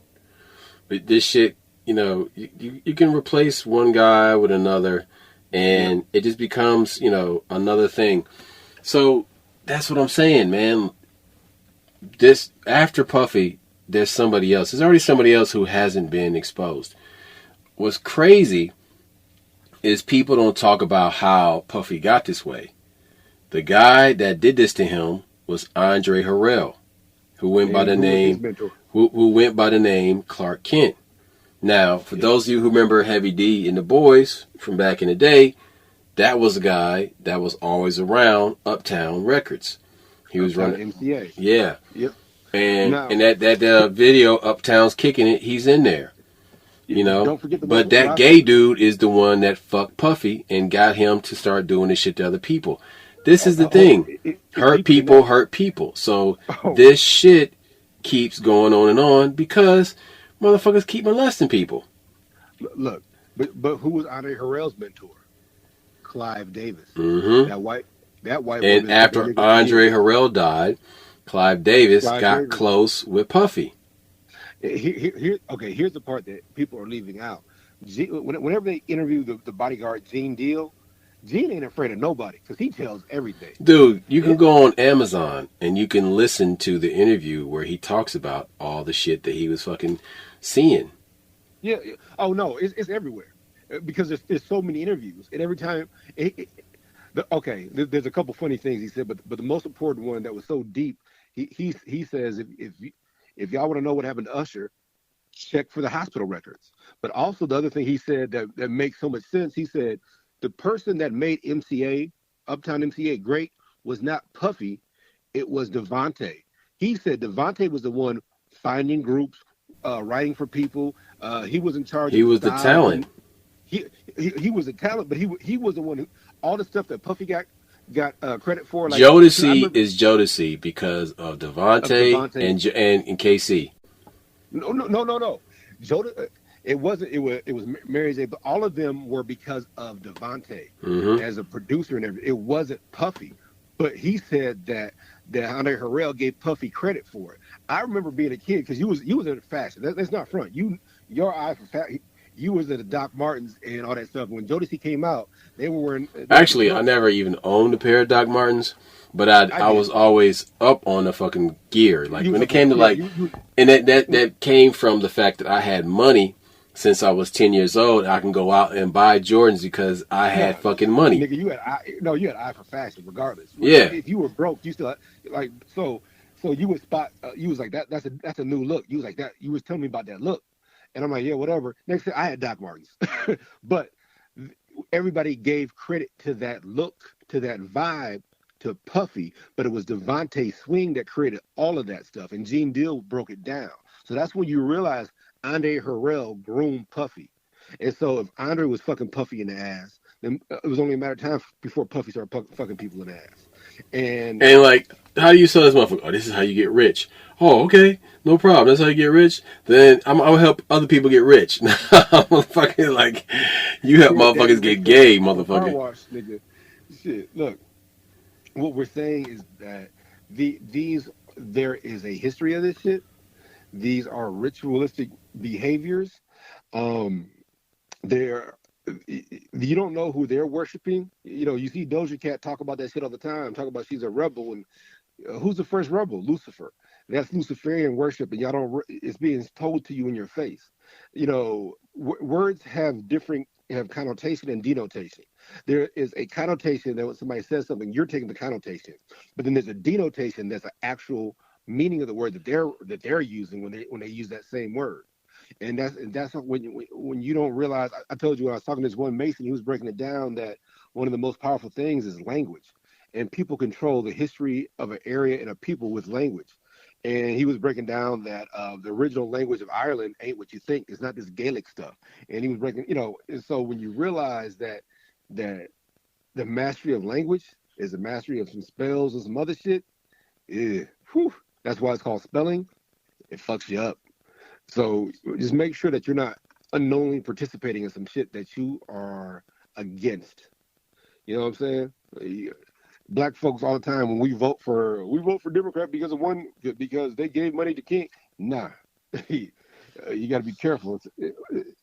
But this shit, you can replace one guy with another, and it just becomes, another thing. So that's what I'm saying, man. This after Puffy, there's somebody else. There's already somebody else who hasn't been exposed. What's crazy is people don't talk about how Puffy got this way. The guy that did this to him was Andre Harrell, who went by the name who went by the name Clark Kent. Now, for those of you who remember Heavy D and the Boys from back in the day, that was a guy that was always around Uptown Records. He was running MCA. Yeah. Yep. And that video, Uptown's Kicking It, he's in there. Don't forget but that gay dude is the one that fucked Puffy and got him to start doing this shit to other people. This is the thing. Hurt people. So this shit keeps going on and on because motherfuckers keep molesting people. Look, but who was Andre Harrell's mentor? Clive Davis. Mm-hmm. That white. And after Andre Harrell died, Clive Davis got close with Puffy. Here's the part that people are leaving out. Whenever they interview the bodyguard Gene Deal, Gene ain't afraid of nobody because he tells everything. Dude, you can go on Amazon and you can listen to the interview where he talks about all the shit that he was fucking seeing. Yeah. Oh no, it's everywhere because there's so many interviews, and every time. There's a couple funny things he said, but the most important one that was so deep, he says if y'all want to know what happened to Usher, check for the hospital records. But also the other thing he said that makes so much sense, he said the person that made Uptown MCA great was not Puffy, it was Devontae. He said Devontae was the one finding groups, writing for people. He was in charge. He was the talent. He was the talent, but he was the one who all the stuff that Puffy got credit for. Like Jodeci is Jodeci because of Devontae and KC. No. It was Mary J, but all of them were because of Devontae as a producer and everything. It wasn't Puffy, but he said that Andre Harrell gave Puffy credit for it. I remember being a kid because you was in fashion. That's not front. Your eye for fashion. You was at the Doc Martens and all that stuff. When Jodeci came out, they were wearing. Actually, I never even owned a pair of Doc Martens, but I was always up on the fucking gear. Like when it came to and that came from the fact that I had money since I was 10 years old. I can go out and buy Jordans because I had fucking money. Nigga, you had eye for fashion, regardless. Yeah. If you were broke, you still like so you would spot. You was like that's a new look. You was like that. You was telling me about that look. And I'm like, yeah, whatever. Next thing, I had Doc Martens. But everybody gave credit to that look, to that vibe, to Puffy. But it was Devontae Swing that created all of that stuff. And Gene Deal broke it down. So that's when you realize Andre Harrell groomed Puffy. And so if Andre was fucking Puffy in the ass, then it was only a matter of time before Puffy started fucking people in the ass. And And like, how do you sell this motherfucker? Oh, this is how you get rich. Oh, okay, no problem. That's how you get rich. Then I'm gonna help other people get rich. I'm fucking like, you help Sugar Daddy motherfuckers went get to gay, a car motherfucker. wash, nigga. Shit, look, what we're saying is that these there is a history of this shit. These are ritualistic behaviors. Um, they're you don't know who they're worshiping. You know, you see Doja Cat talk about that shit all the time, talk about she's a rebel, and who's the first rebel? Lucifer. That's Luciferian worship, and y'all don't. It's being told to you in your face. You know, words have connotation and denotation. There is a connotation that when somebody says something, you're taking the connotation, but then there's a denotation that's an actual meaning of the word that they're using when they use that same word. And that's when you don't realize. I told you when I was talking to this one Mason, he was breaking it down that one of the most powerful things is language, and people control the history of an area and a people with language. And he was breaking down that the original language of Ireland ain't what you think. It's not this Gaelic stuff. And he was breaking, and so when you realize that the mastery of language is the mastery of some spells and some other shit, yeah, whew, that's why it's called spelling. It fucks you up. So just make sure that you're not unknowingly participating in some shit that you are against. You know what I'm saying? Black folks all the time when we vote for Democrat because they gave money to King. Nah, you got to be careful.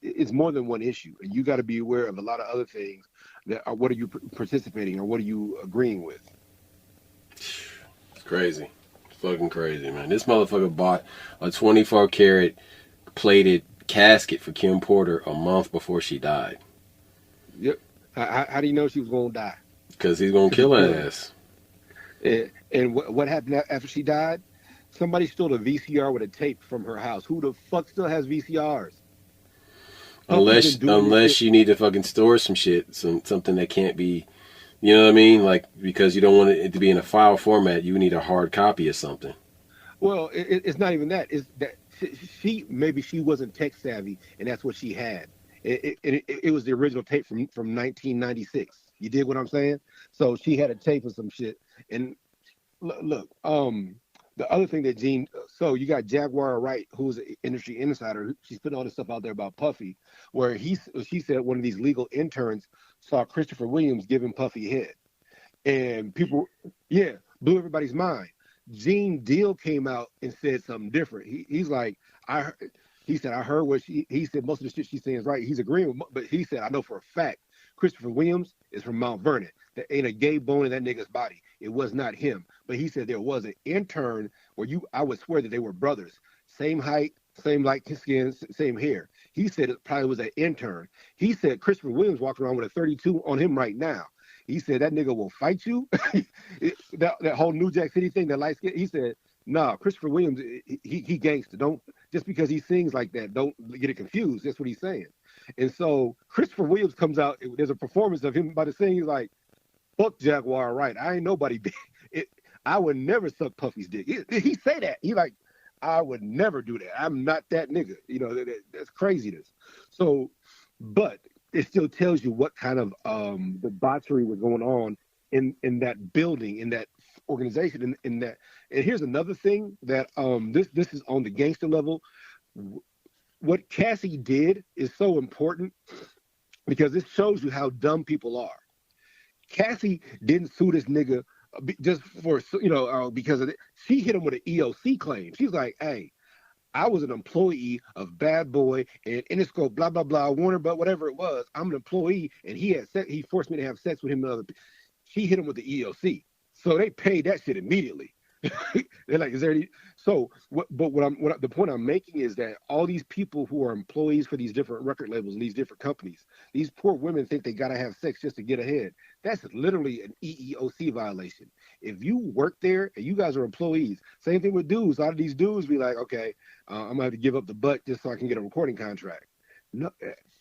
It's more than one issue, and you got to be aware of a lot of other things. That are, what are you participating or what are you agreeing with? It's crazy. It's fucking crazy, man. This motherfucker bought a 24 karat plated casket for Kim Porter a month before she died. Yep. How do you know she was going to die? Because he's gonna Because he kill killed her her. ass. And what happened after she died? Somebody stole a VCR with a tape from her house. Who the fuck still has VCRs? Puffy's been doing this shit. Unless you need to fucking store some shit, something that can't be, you know what I mean? Like, because you don't want it to be in a file format, you need a hard copy of something. Well, it's not even that. It's that she maybe she wasn't tech savvy, and that's what she had. It was the original tape from 1996. You dig what I'm saying? So she had a tape of some shit. And look, the other thing that Gene, so you got Jaguar Wright, who's an industry insider. She's putting all this stuff out there about Puffy, where she said one of these legal interns saw Christopher Williams giving Puffy head, and people, yeah, blew everybody's mind. Gene Deal came out and said something different. He's like, he said, I heard what he said, most of the shit she's saying is right. He's agreeing with, but he said, I know for a fact, Christopher Williams is from Mount Vernon. There ain't a gay bone in that nigga's body. It was not him. But he said there was an intern where I would swear that they were brothers. Same height, same light skin, same hair. He said it probably was an intern. He said Christopher Williams walking around with a 32 on him right now. He said that nigga will fight you. that whole New Jack City thing, that light skin. He said, nah, Christopher Williams, he gangster. Don't just because he sings like that, don't get it confused. That's what he's saying. And so Christopher Williams comes out. There's a performance of him about to sing. He's like, "Fuck Jaguar, right? I ain't nobody. I would never suck Puffy's dick." He say that. He like, I would never do that. I'm not that nigga. You know, that's craziness. So, but it still tells you what kind of debauchery was going on in that building, in that organization, in that. And here's another thing that this is on the gangster level. What Cassie did is so important because it shows you how dumb people are. Cassie didn't sue this nigga just for because of it. She hit him with an EOC claim. She's like, "Hey, I was an employee of Bad Boy and Interscope, blah blah blah, Warner, but whatever it was. I'm an employee, and he forced me to have sex with him and other." She hit him with the EOC, so they paid that shit immediately. They're like, is there any? So, the point I'm making is that all these people who are employees for these different record labels and these different companies, these poor women think they gotta have sex just to get ahead. That's literally an EEOC violation. If you work there and you guys are employees, same thing with dudes. A lot of these dudes be like, okay, I'm gonna have to give up the butt just so I can get a recording contract. No,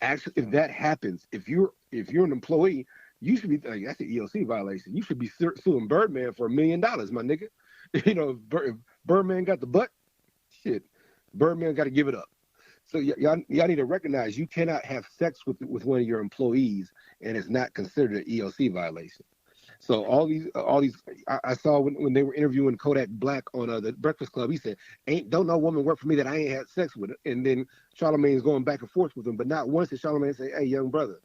actually, if that happens, if you're an employee, you should be like, that's an EOC violation. You should be suing Birdman for $1 million, my nigga. If Birdman got the butt, shit, Birdman got to give it up. So y'all need to recognize you cannot have sex with one of your employees and it's not considered an ELC violation. So all these, I saw when they were interviewing Kodak Black on the Breakfast Club. He said, "Ain't don't no woman work for me that I ain't had sex with." And then Charlemagne's going back and forth with him, but not once did Charlemagne say, "Hey, young brother,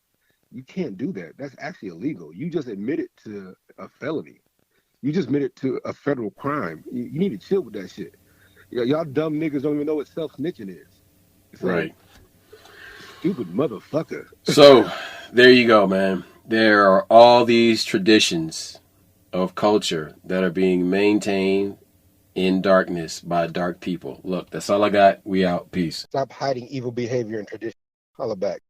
you can't do that. That's actually illegal. You just admitted to a felony. You just admitted to a federal crime. You need to chill with that shit. Y'all dumb niggas don't even know what self snitching is. So, Right. stupid motherfucker." So there you go, man. There are all these traditions of culture that are being maintained in darkness by dark people. Look, that's all I got. We out. Peace. Stop hiding evil behavior and tradition. Holla back.